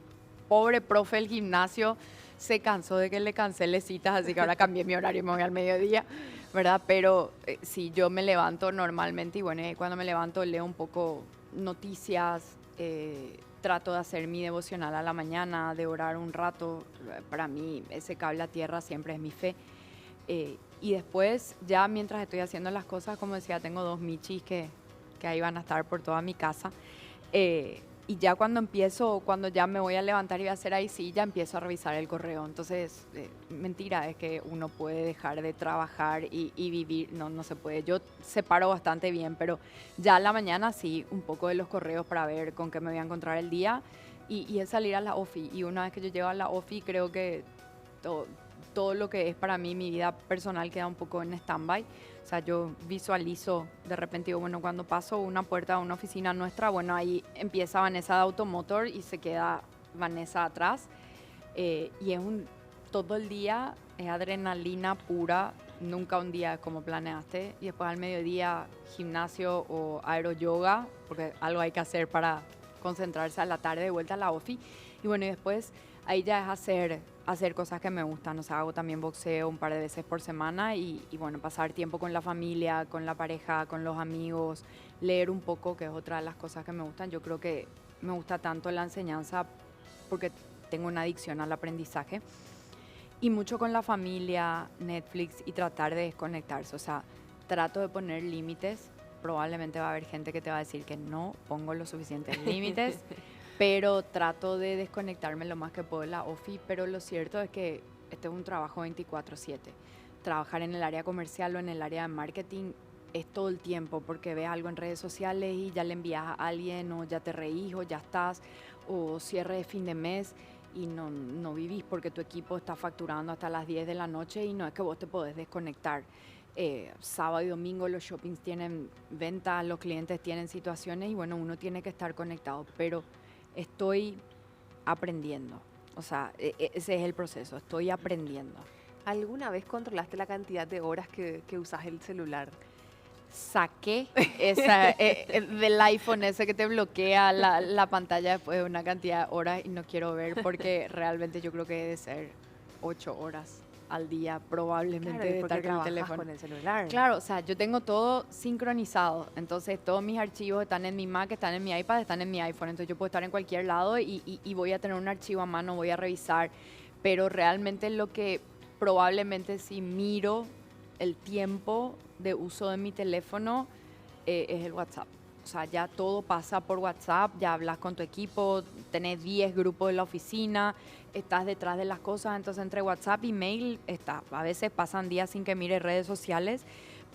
pobre profe del gimnasio se cansó de que le cancele citas, así que ahora cambié mi horario y me voy al mediodía, ¿verdad? Pero sí, yo me levanto normalmente y bueno, cuando me levanto leo un poco noticias, trato de hacer mi devocional a la mañana, de orar un rato. Para mí ese cable a tierra siempre es mi fe. Y después, ya mientras estoy haciendo las cosas, como decía, tengo 2 michis que ahí van a estar por toda mi casa. Y ya cuando empiezo, cuando ya me voy a levantar y voy a hacer ahí, sí, ya empiezo a revisar el correo. Entonces, mentira, es que uno puede dejar de trabajar y vivir. No, no se puede. Yo separo bastante bien, pero ya a la mañana sí, un poco de los correos para ver con qué me voy a encontrar el día. Y es salir a la OFI. Y una vez que yo llego a la OFI, creo que todo lo que es para mí, mi vida personal, queda un poco en stand-by. O sea, yo visualizo, de repente digo, bueno, cuando paso una puerta a una oficina nuestra, bueno, ahí empieza Vanessa de Automotor y se queda Vanessa atrás. Y es todo el día es adrenalina pura, nunca un día como planeaste. Y después al mediodía, gimnasio o aeroyoga, porque algo hay que hacer para concentrarse a la tarde de vuelta a la OFI. Y bueno, y después ahí ya es hacer cosas que me gustan. O sea, hago también boxeo un par de veces por semana y bueno, pasar tiempo con la familia, con la pareja, con los amigos, leer un poco, que es otra de las cosas que me gustan. Yo creo que me gusta tanto la enseñanza porque tengo una adicción al aprendizaje. Y mucho con la familia, Netflix y tratar de desconectarse. O sea, trato de poner límites. Probablemente va a haber gente que te va a decir que no pongo los suficientes límites. Pero trato de desconectarme lo más que puedo de la OFI, pero lo cierto es que este es un trabajo 24/7. Trabajar en el área comercial o en el área de marketing es todo el tiempo, porque ves algo en redes sociales y ya le envías a alguien, o ya te reís, o ya estás, o cierre de fin de mes y no vivís porque tu equipo está facturando hasta las 10 de la noche y no es que vos te podés desconectar. Sábado y domingo los shoppings tienen ventas, los clientes tienen situaciones y bueno, uno tiene que estar conectado, pero estoy aprendiendo. O sea, ese es el proceso, estoy aprendiendo. ¿Alguna vez controlaste la cantidad de horas que usas el celular? Saqué esa, del iPhone ese que te bloquea la pantalla después de una cantidad de horas y no quiero ver porque realmente yo creo que debe ser 8 horas al día probablemente Claro, y de porque estar con el trabajas teléfono. con el celular. Claro, o sea, yo tengo todo sincronizado, entonces todos mis archivos están en mi Mac, están en mi iPad, están en mi iPhone, entonces yo puedo estar en cualquier lado y voy a tener un archivo a mano, voy a revisar, pero realmente lo que probablemente si miro el tiempo de uso de mi teléfono es el WhatsApp. O sea, ya todo pasa por WhatsApp, ya hablas con tu equipo, tenés 10 grupos en la oficina, estás detrás de las cosas, entonces entre WhatsApp y mail está. A veces pasan días sin que mire redes sociales,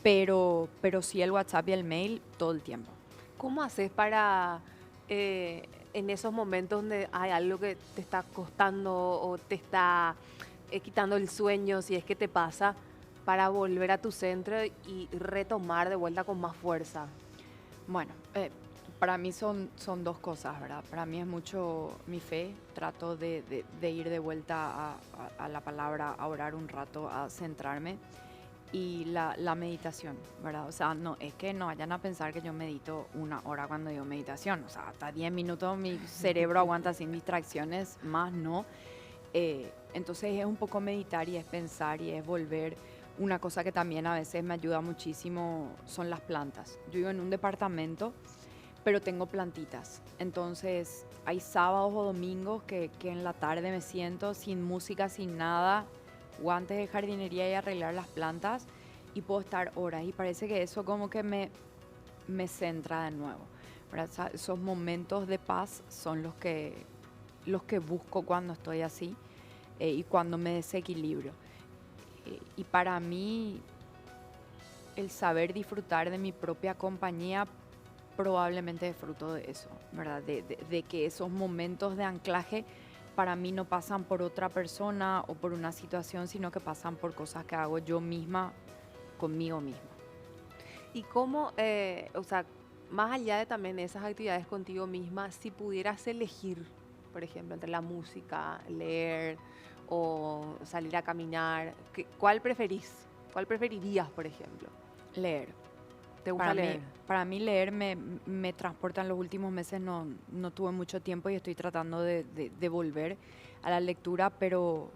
pero sí el WhatsApp y el mail todo el tiempo. ¿Cómo haces para, en esos momentos donde hay algo que te está costando o te está quitando el sueño, si es que te pasa, para volver a tu centro y retomar de vuelta con más fuerza? Bueno, para mí son 2 cosas, ¿verdad? Para mí es mucho mi fe, trato de ir de vuelta a la palabra, a orar un rato, a centrarme, y la meditación, ¿verdad? O sea, no es que no vayan a pensar que yo medito 1 hora cuando digo meditación, o sea, hasta 10 minutos mi cerebro aguanta sin distracciones, más no. Entonces es un poco meditar y es pensar y es volver. Una cosa que también a veces me ayuda muchísimo son las plantas. Yo vivo en un departamento, pero tengo plantitas. Entonces hay sábados o domingos que en la tarde me siento sin música, sin nada, guantes de jardinería y arreglar las plantas y puedo estar horas. Y parece que eso como que me centra de nuevo, ¿verdad? O sea, esos momentos de paz son los que busco cuando estoy así y cuando me desequilibrio. Y para mí, el saber disfrutar de mi propia compañía probablemente es fruto de eso, ¿verdad? De que esos momentos de anclaje para mí no pasan por otra persona o por una situación, sino que pasan por cosas que hago yo misma conmigo misma. Y cómo, o sea, más allá de también esas actividades contigo misma, si pudieras elegir, por ejemplo, entre la música, leer o salir a caminar, ¿cuál preferís? ¿Cuál preferirías, por ejemplo? Leer. ¿Te gusta leer? Para mí leer me transporta. En los últimos meses no tuve mucho tiempo y estoy tratando de volver a la lectura, pero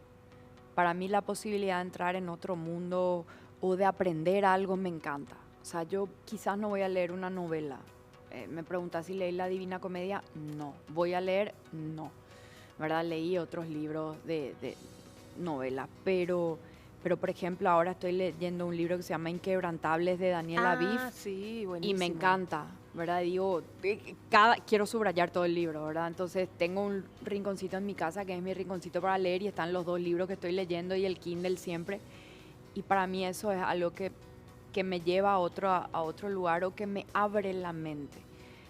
para mí la posibilidad de entrar en otro mundo o de aprender algo me encanta. O sea, yo quizás no voy a leer una novela. Me preguntas si leí La Divina Comedia, no. ¿Voy a leer? No. ¿Verdad? Leí otros libros de novelas, pero por ejemplo ahora estoy leyendo un libro que se llama Inquebrantables de Daniel Aviv Sí, y buenísimo. me encanta, ¿verdad? Digo, quiero subrayar todo el libro, ¿verdad? Entonces tengo un rinconcito en mi casa que es mi rinconcito para leer y están los 2 libros que estoy leyendo y el Kindle siempre. Y para mí eso es algo que me lleva a otro lugar o que me abre la mente.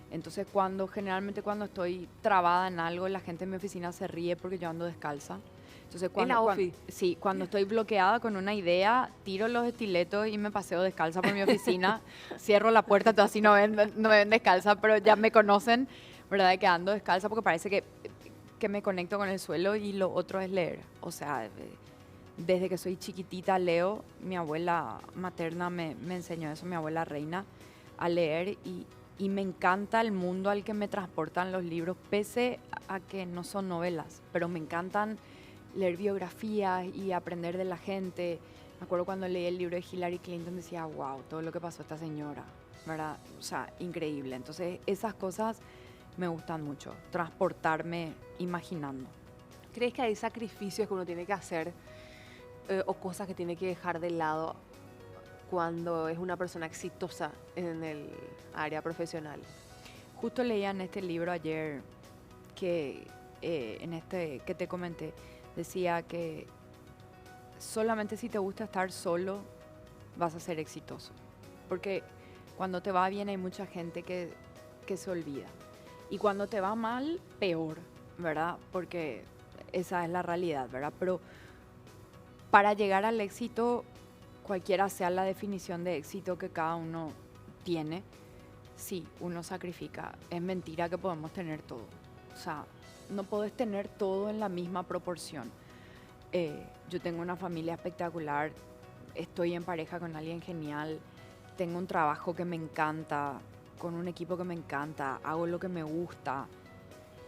Entonces generalmente cuando estoy trabada en algo, la gente en mi oficina se ríe porque yo ando descalza. Entonces cuando estoy bloqueada con una idea, tiro los estiletos y me paseo descalza por mi oficina, cierro la puerta, todo así no ven descalza, pero ya me conocen, ¿verdad? Que ando descalza porque parece que me conecto con el suelo. Y lo otro es leer. O sea, desde que soy chiquitita leo. Mi abuela materna me enseñó eso, mi abuela Reina, a leer y me encanta el mundo al que me transportan los libros, pese a que no son novelas, pero me encantan leer biografías y aprender de la gente. Me acuerdo cuando leí el libro de Hillary Clinton, decía, wow, todo lo que pasó a esta señora, ¿verdad? O sea, increíble. Entonces, esas cosas me gustan mucho, transportarme imaginando. ¿Crees que hay sacrificios que uno tiene que hacer o cosas que tiene que dejar de lado cuando es una persona exitosa en el área profesional? Justo leía en este libro ayer que en este que te comenté, decía que solamente si te gusta estar solo vas a ser exitoso. Porque cuando te va bien hay mucha gente que se olvida. Y cuando te va mal, peor, ¿verdad? Porque esa es la realidad, ¿verdad? Pero para llegar al éxito, cualquiera sea la definición de éxito que cada uno tiene, sí, uno sacrifica. Es mentira que podemos tener todo. O sea, no podés tener todo en la misma proporción. Yo tengo una familia espectacular, estoy en pareja con alguien genial, tengo un trabajo que me encanta, con un equipo que me encanta, hago lo que me gusta,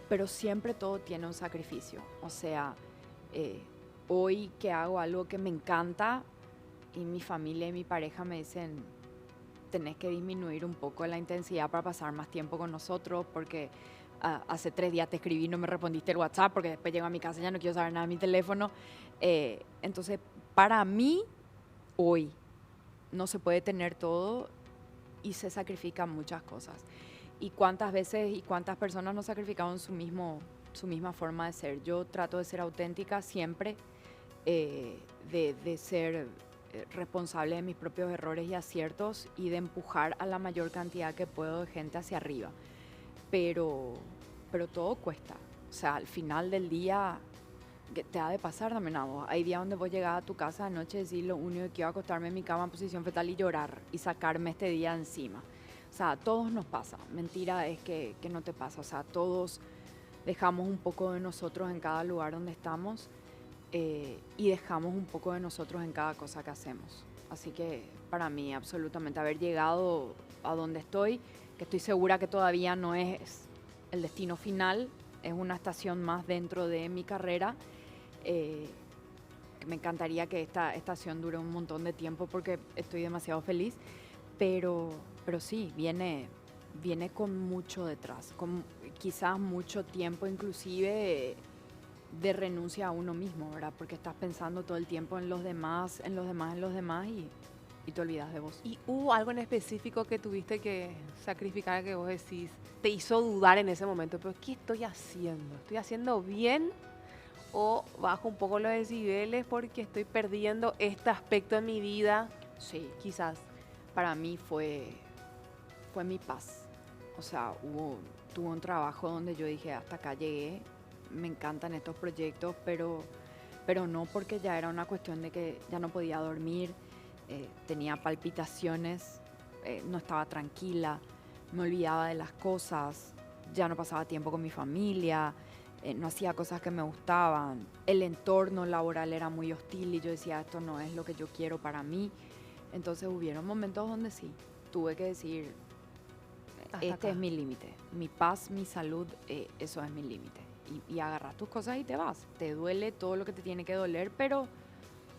pero siempre todo tiene un sacrificio. O sea, hoy que hago algo que me encanta y mi familia y mi pareja me dicen, tenés que disminuir un poco la intensidad para pasar más tiempo con nosotros porque hace 3 días te escribí y no me respondiste el WhatsApp porque después llego a mi casa y ya no quiero saber nada de mi teléfono. Entonces, para mí, hoy no se puede tener todo y se sacrifican muchas cosas. Y cuántas veces y cuántas personas no sacrificaron su misma forma de ser. Yo trato de ser auténtica siempre, de ser responsable de mis propios errores y aciertos y de empujar a la mayor cantidad que puedo de gente hacia arriba. Pero todo cuesta. O sea, al final del día te ha de pasar también a vos. Hay días donde vos llegás a tu casa de noche y decís lo único que quiero acostarme en mi cama en posición fetal y llorar y sacarme este día encima. O sea, a todos nos pasa. Mentira es que no te pasa. O sea, todos dejamos un poco de nosotros en cada lugar donde estamos y dejamos un poco de nosotros en cada cosa que hacemos. Así que para mí absolutamente haber llegado a donde estoy, que estoy segura que todavía no es el destino final, es una estación más dentro de mi carrera. Me encantaría que esta estación dure un montón de tiempo porque estoy demasiado feliz, pero sí, viene con mucho detrás, con quizás mucho tiempo inclusive de renuncia a uno mismo, ¿verdad? Porque estás pensando todo el tiempo en los demás y te olvidas de vos. ¿Y hubo algo en específico que tuviste que sacrificar que vos decís, te hizo dudar en ese momento? ¿Pero qué estoy haciendo? ¿Estoy haciendo bien o bajo un poco los decibeles porque estoy perdiendo este aspecto de mi vida? Sí, Quizás. para mí fue mi paz. O sea, tuve un trabajo donde yo dije, hasta acá llegué, me encantan estos proyectos, pero no porque ya era una cuestión de que ya no podía dormir, tenía palpitaciones, no estaba tranquila, me olvidaba de las cosas, ya no pasaba tiempo con mi familia, no hacía cosas que me gustaban, el entorno laboral era muy hostil y yo decía, esto no es lo que yo quiero para mí. Entonces hubieron momentos donde sí, tuve que decir, este es mi límite, mi paz, mi salud, eso es mi límite. Y agarras tus cosas y te vas. Te duele todo lo que te tiene que doler, pero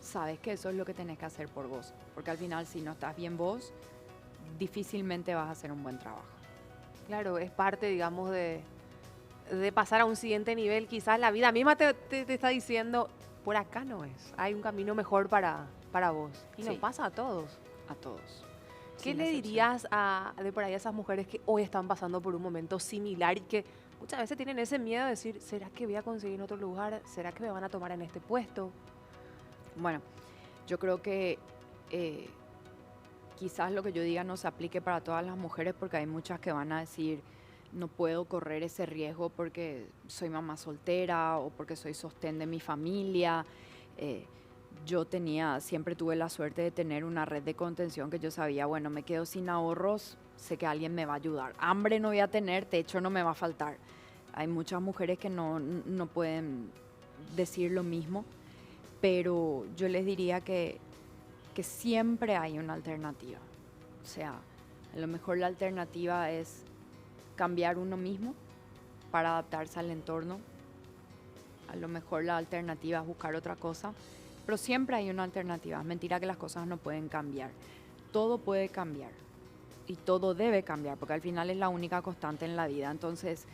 sabes que eso es lo que tenés que hacer por vos. Porque al final, si no estás bien vos, difícilmente vas a hacer un buen trabajo. Claro, es parte, digamos, de pasar a un siguiente nivel. Quizás la vida misma te está diciendo, por acá no es, hay un camino mejor para vos. Y Sí. nos pasa a todos. A todos. ¿Qué Sin le excepción. dirías de por ahí a esas mujeres que hoy están pasando por un momento similar y que muchas veces tienen ese miedo de decir, ¿será que voy a conseguir en otro lugar? ¿Será que me van a tomar en este puesto? Bueno, yo creo que quizás lo que yo diga no se aplique para todas las mujeres porque hay muchas que van a decir, no puedo correr ese riesgo porque soy mamá soltera o porque soy sostén de mi familia. Yo siempre tuve la suerte de tener una red de contención que yo sabía, bueno, me quedo sin ahorros, sé que alguien me va a ayudar. Hambre no voy a tener, techo no me va a faltar. Hay muchas mujeres que no pueden decir lo mismo, pero yo les diría que siempre hay una alternativa. O sea, a lo mejor la alternativa es cambiar uno mismo para adaptarse al entorno. A lo mejor la alternativa es buscar otra cosa, pero siempre hay una alternativa. Es mentira que las cosas no pueden cambiar. Todo puede cambiar y todo debe cambiar, porque al final es la única constante en la vida. Entonces,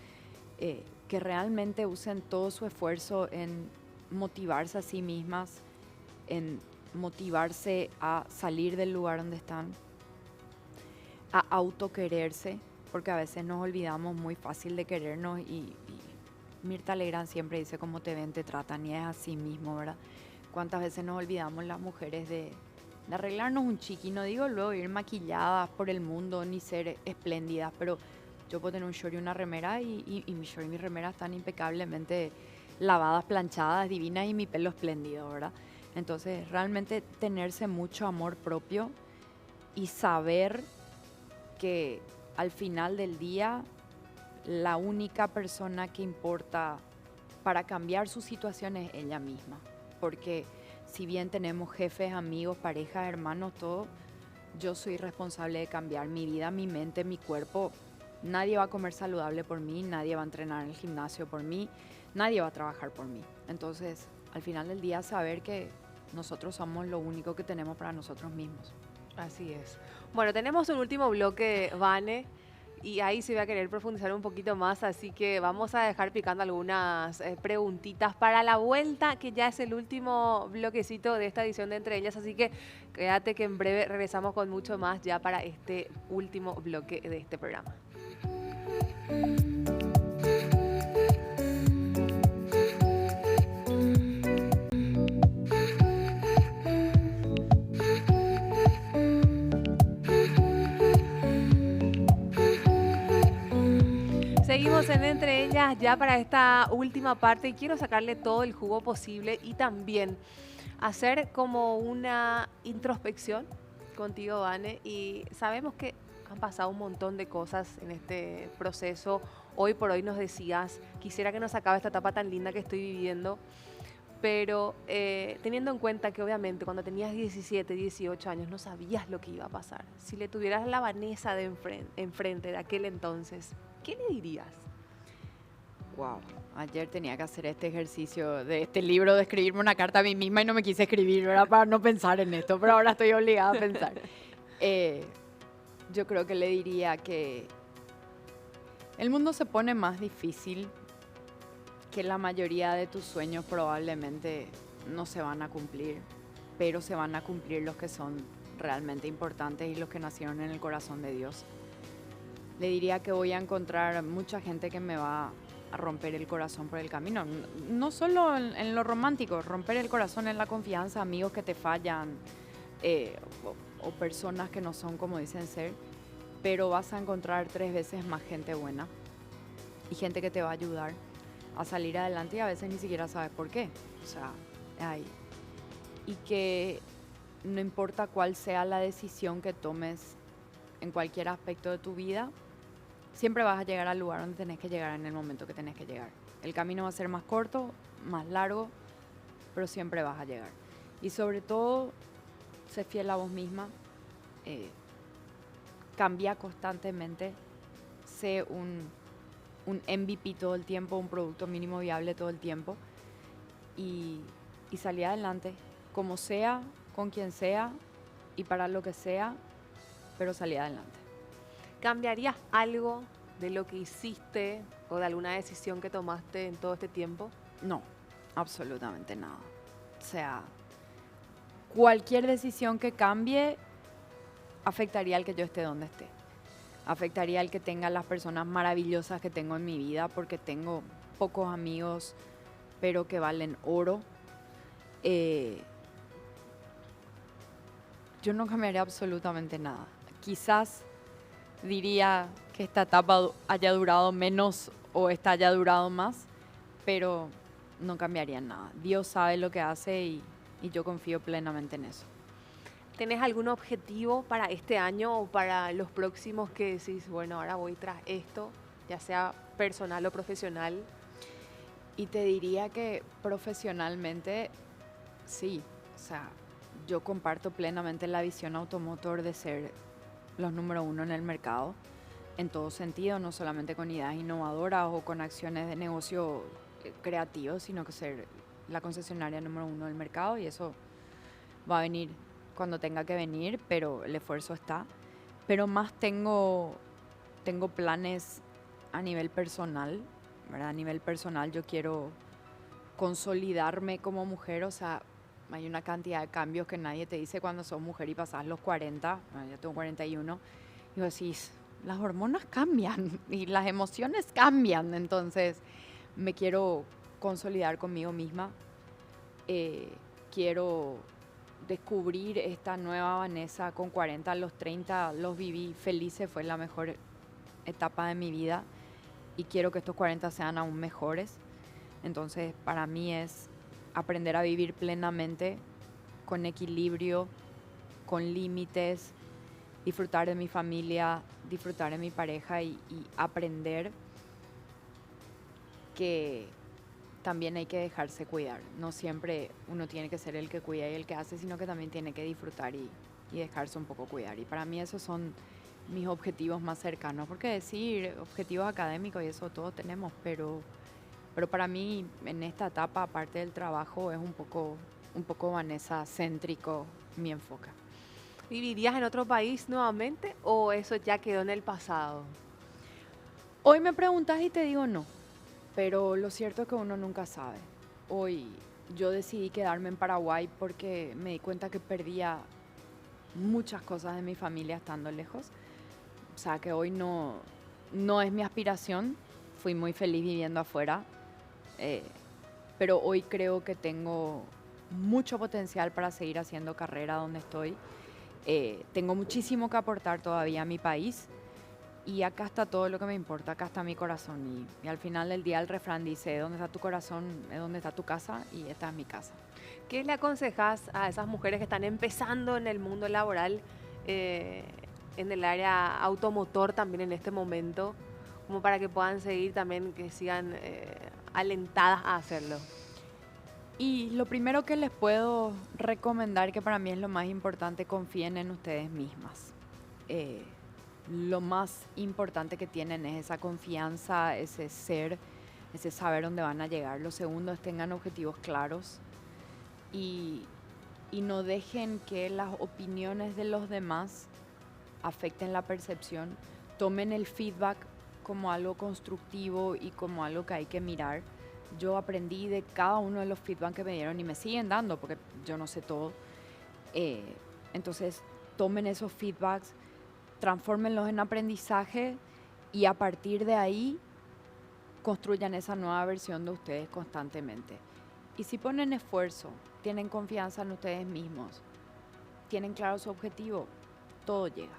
que realmente usen todo su esfuerzo en motivarse a sí mismas, en motivarse a salir del lugar donde están, a autoquererse, porque a veces nos olvidamos muy fácil de querernos y Mirta Legrand siempre dice cómo te ven, te tratan, y es así mismo, ¿verdad? ¿Cuántas veces nos olvidamos las mujeres de arreglarnos un chiqui? No digo luego ir maquilladas por el mundo ni ser espléndidas, pero yo puedo tener un short y una remera y mi short y mi remera están impecablemente lavadas, planchadas, divinas y mi pelo espléndido, ¿verdad? Entonces, realmente tenerse mucho amor propio y saber que al final del día la única persona que importa para cambiar su situación es ella misma. Porque si bien tenemos jefes, amigos, parejas, hermanos, todo, yo soy responsable de cambiar mi vida, mi mente, mi cuerpo. Nadie va a comer saludable por mí, nadie va a entrenar en el gimnasio por mí, nadie va a trabajar por mí. Entonces, al final del día, saber que nosotros somos lo único que tenemos para nosotros mismos. Así es. Bueno, tenemos un último bloque, Vane, y ahí se va a querer profundizar un poquito más, así que vamos a dejar picando algunas preguntitas para la vuelta, que ya es el último bloquecito de esta edición de Entre Ellas, así que quédate que en breve regresamos con mucho más ya para este último bloque de este programa. Seguimos en Entre Ellas ya para esta última parte y quiero sacarle todo el jugo posible y también hacer como una introspección contigo, Vane, y sabemos que han pasado un montón de cosas en este proceso. Hoy por hoy nos decías, quisiera que nos acabe esta etapa tan linda que estoy viviendo, pero teniendo en cuenta que obviamente cuando tenías 17, 18 años no sabías lo que iba a pasar. Si le tuvieras la Vanessa de enfrente de aquel entonces, ¿qué le dirías? Wow, ayer tenía que hacer este ejercicio de este libro, de escribirme una carta a mí misma y no me quise escribir, ¿verdad? Para no pensar en esto, pero ahora estoy obligada a pensar. Yo creo que le diría que el mundo se pone más difícil, que la mayoría de tus sueños probablemente no se van a cumplir, pero se van a cumplir los que son realmente importantes y los que nacieron en el corazón de Dios. Le diría que voy a encontrar mucha gente que me va a romper el corazón por el camino. No solo en lo romántico, romper el corazón en la confianza, amigos que te fallan o personas que no son como dicen ser, pero vas a encontrar 3 veces más gente buena y gente que te va a ayudar. a salir adelante y a veces ni siquiera sabes por qué. O sea, ahí. Y que no importa cuál sea la decisión que tomes en cualquier aspecto de tu vida, siempre vas a llegar al lugar donde tenés que llegar en el momento que tenés que llegar. El camino va a ser más corto, más largo, pero siempre vas a llegar. Y sobre todo, sé fiel a vos misma, cambia constantemente, sé un MVP todo el tiempo, un producto mínimo viable todo el tiempo y salí adelante, como sea, con quien sea y para lo que sea, pero salí adelante. ¿Cambiarías algo de lo que hiciste o de alguna decisión que tomaste en todo este tiempo? No, absolutamente nada. O sea, cualquier decisión que cambie afectaría al que yo esté donde esté. Afectaría al que tenga las personas maravillosas que tengo en mi vida, porque tengo pocos amigos, pero que valen oro. Yo no cambiaría absolutamente nada. Quizás diría que esta etapa haya durado menos o esta haya durado más, pero no cambiaría nada. Dios sabe lo que hace y yo confío plenamente en eso. ¿Tenés algún objetivo para este año o para los próximos que decís, bueno, ahora voy tras esto, ya sea personal o profesional? Y te diría que profesionalmente, sí. O sea, yo comparto plenamente la visión automotor de ser los número uno en el mercado, en todo sentido, no solamente con ideas innovadoras o con acciones de negocio creativos, sino que ser la concesionaria número uno del mercado, y eso va a venir cuando tenga que venir, pero el esfuerzo está. Pero más tengo planes a nivel personal, ¿verdad? A nivel personal yo quiero consolidarme como mujer, o sea, hay una cantidad de cambios que nadie te dice cuando sos mujer y pasás los 40, bueno, yo tengo 41, y vos decís, las hormonas cambian y las emociones cambian, entonces me quiero consolidar conmigo misma, quiero descubrir esta nueva Vanessa con 40, los 30 los viví felices, fue la mejor etapa de mi vida y quiero que estos 40 sean aún mejores. Entonces para mí es aprender a vivir plenamente, con equilibrio, con límites, disfrutar de mi familia, disfrutar de mi pareja y aprender que también hay que dejarse cuidar. No siempre uno tiene que ser el que cuida y el que hace, sino que también tiene que disfrutar y dejarse un poco cuidar. Y para mí esos son mis objetivos más cercanos, porque decir objetivos académicos y eso todos tenemos, pero para mí en esta etapa, aparte del trabajo, es un poco Vanessa céntrico mi enfoque. ¿Vivirías en otro país nuevamente o eso ya quedó en el pasado? Hoy me preguntas y te digo no, pero lo cierto es que uno nunca sabe. Hoy yo decidí quedarme en Paraguay porque me di cuenta que perdía muchas cosas de mi familia estando lejos. O sea que hoy no es mi aspiración. Fui muy feliz viviendo afuera, pero hoy creo que tengo mucho potencial para seguir haciendo carrera donde estoy. Tengo muchísimo que aportar todavía a mi país y acá está todo lo que me importa, acá está mi corazón y al final del día el refrán dice, donde está tu corazón es donde está tu casa y esta es mi casa. ¿Qué le aconsejas a esas mujeres que están empezando en el mundo laboral, en el área automotor también en este momento, como para que puedan seguir también, que sigan alentadas a hacerlo? Y lo primero que les puedo recomendar, que para mí es lo más importante, confíen en ustedes mismas. Lo más importante que tienen es esa confianza, ese ser, ese saber dónde van a llegar. Lo segundo es tengan objetivos claros y no dejen que las opiniones de los demás afecten la percepción. Tomen el feedback como algo constructivo y como algo que hay que mirar. Yo aprendí de cada uno de los feedback que me dieron y me siguen dando porque yo no sé todo. Entonces, tomen esos feedbacks, transfórmenlos en aprendizaje y a partir de ahí construyan esa nueva versión de ustedes constantemente. Y si ponen esfuerzo, tienen confianza en ustedes mismos, tienen claro su objetivo, todo llega.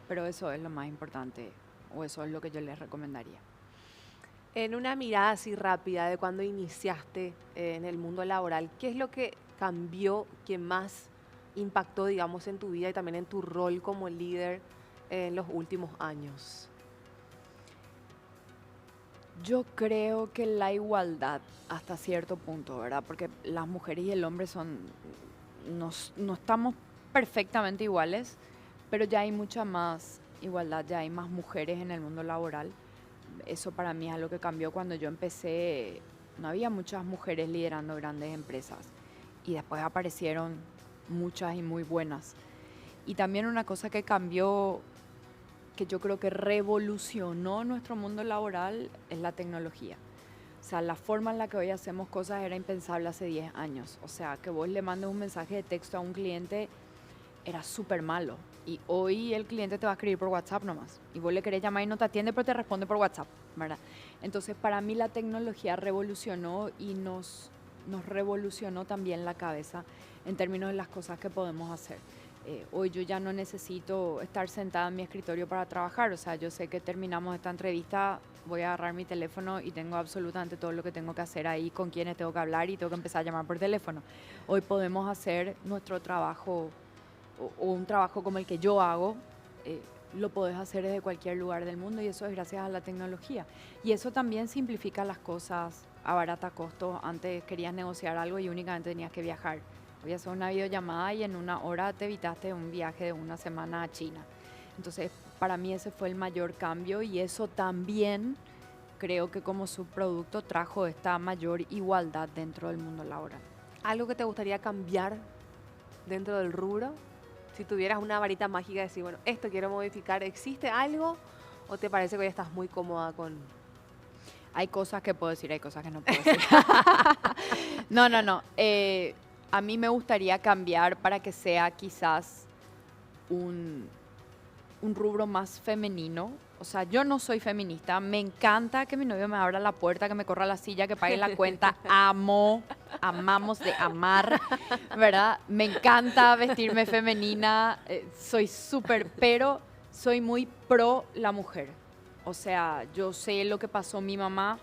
Pero eso es lo más importante, o eso es lo que yo les recomendaría. En una mirada así rápida de cuando iniciaste en el mundo laboral, ¿qué es lo que cambió, que más impactó, digamos, en tu vida y también en tu rol como líder en los últimos años? Yo creo que la igualdad hasta cierto punto, ¿verdad? Porque las mujeres y el hombre no estamos perfectamente iguales, pero ya hay mucha más igualdad, ya hay más mujeres en el mundo laboral. Eso para mí es algo que cambió cuando yo empecé. No había muchas mujeres liderando grandes empresas y después aparecieron muchas y muy buenas. Y también una cosa que cambió, que yo creo que revolucionó nuestro mundo laboral, es la tecnología. O sea, la forma en la que hoy hacemos cosas era impensable hace 10 años. O sea, que vos le mandes un mensaje de texto a un cliente era súper malo. Y hoy el cliente te va a escribir por WhatsApp nomás. Y vos le querés llamar y no te atiende, pero te responde por WhatsApp, ¿verdad? Entonces, para mí la tecnología revolucionó y nos revolucionó también la cabeza en términos de las cosas que podemos hacer. Hoy yo ya no necesito estar sentada en mi escritorio para trabajar. O sea, yo sé que terminamos esta entrevista, voy a agarrar mi teléfono y tengo absolutamente todo lo que tengo que hacer ahí, con quienes tengo que hablar y tengo que empezar a llamar por teléfono. Hoy podemos hacer nuestro trabajo o un trabajo como el que yo hago, lo podés hacer desde cualquier lugar del mundo y eso es gracias a la tecnología. Y eso también simplifica las cosas, abarata costos. Antes querías negociar algo y únicamente tenías que viajar. Voy a hacer una videollamada y en una hora te evitaste un viaje de una semana a China. Entonces, para mí ese fue el mayor cambio y eso también creo que como subproducto trajo esta mayor igualdad dentro del mundo laboral. ¿Algo que te gustaría cambiar dentro del rubro? Si tuvieras una varita mágica de decir, bueno, esto quiero modificar, ¿existe algo o te parece que hoy estás muy cómoda con...? Hay cosas que puedo decir, hay cosas que no puedo decir. No. A mí me gustaría cambiar para que sea quizás un rubro más femenino. O sea, yo no soy feminista. Me encanta que mi novio me abra la puerta, que me corra la silla, que pague la cuenta. Amamos de amar, ¿verdad? Me encanta vestirme femenina. Soy súper, pero soy muy pro la mujer. O sea, yo sé lo que pasó mi mamá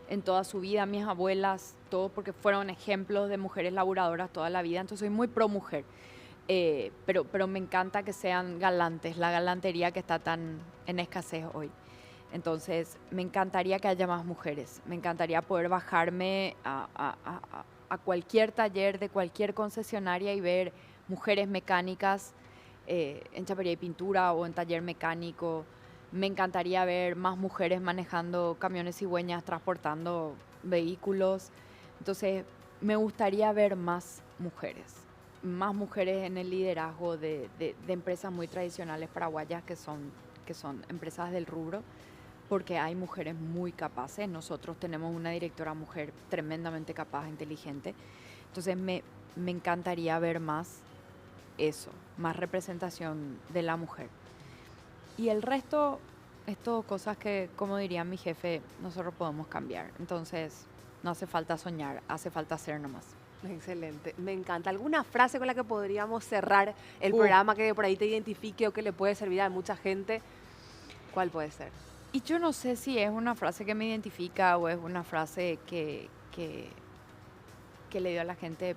en toda su vida, mis abuelas, todo porque fueron ejemplos de mujeres laburadoras toda la vida. Entonces soy muy pro mujer. Pero me encanta que sean galantes, la galantería que está tan en escasez hoy. Entonces, me encantaría que haya más mujeres. Me encantaría poder bajarme a cualquier taller de cualquier concesionaria y ver mujeres mecánicas en chapería y pintura o en taller mecánico. Me encantaría ver más mujeres manejando camiones cigüeñas, transportando vehículos. Entonces, me gustaría ver más mujeres en el liderazgo de empresas muy tradicionales paraguayas que son empresas del rubro, porque hay mujeres muy capaces. Nosotros tenemos una directora mujer tremendamente capaz, inteligente. Entonces me encantaría ver más eso, más representación de la mujer. Y el resto es todo cosas que, como diría mi jefe, nosotros podemos cambiar. Entonces no hace falta soñar, hace falta hacer nomás. Excelente, me encanta. ¿Alguna frase con la que podríamos cerrar el programa que por ahí te identifique o que le puede servir a mucha gente? ¿Cuál puede ser? Y yo no sé si es una frase que me identifica o es una frase que le dio a la gente.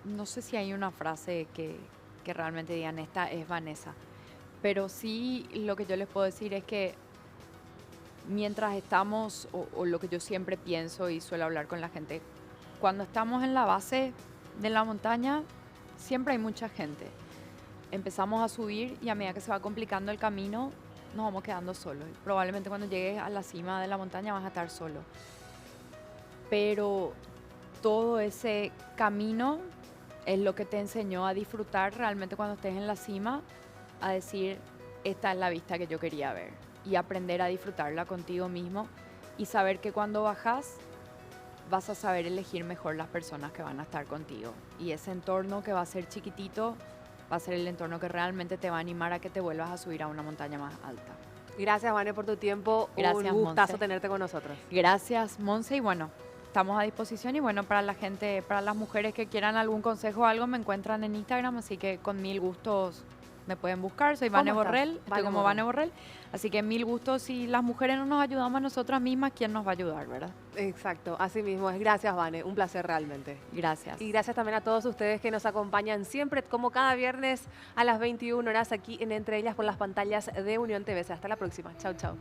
No sé si hay una frase que realmente digan, esta es Vanessa. Pero sí lo que yo les puedo decir es que mientras estamos, o lo que yo siempre pienso y suelo hablar con la gente, cuando estamos en la base de la montaña, siempre hay mucha gente. Empezamos a subir y a medida que se va complicando el camino, nos vamos quedando solos. Probablemente cuando llegues a la cima de la montaña vas a estar solo. Pero todo ese camino es lo que te enseñó a disfrutar realmente cuando estés en la cima, a decir, esta es la vista que yo quería ver. Y aprender a disfrutarla contigo mismo y saber que cuando bajas vas a saber elegir mejor las personas que van a estar contigo. Y ese entorno que va a ser chiquitito va a ser el entorno que realmente te va a animar a que te vuelvas a subir a una montaña más alta. Gracias, Vane, por tu tiempo. Gracias, un gustazo Monse. tenerte con nosotros. Gracias, Monse. Y bueno, estamos a disposición. Y bueno, para la gente, para las mujeres que quieran algún consejo o algo, me encuentran en Instagram. Así que con mil gustos me pueden buscar, soy ¿Cómo Vane estás? Borrell, estoy Vane como Borrell. Vane Borrell. Así que mil gustos, si las mujeres no nos ayudamos a nosotras mismas, ¿quién nos va a ayudar, verdad? Exacto, así mismo es. Gracias, Vane. Un placer realmente. Gracias. Y gracias también a todos ustedes que nos acompañan siempre, como cada viernes a las 21 horas aquí en Entre Ellas por las pantallas de Unión TV. Hasta la próxima. Chau, chau.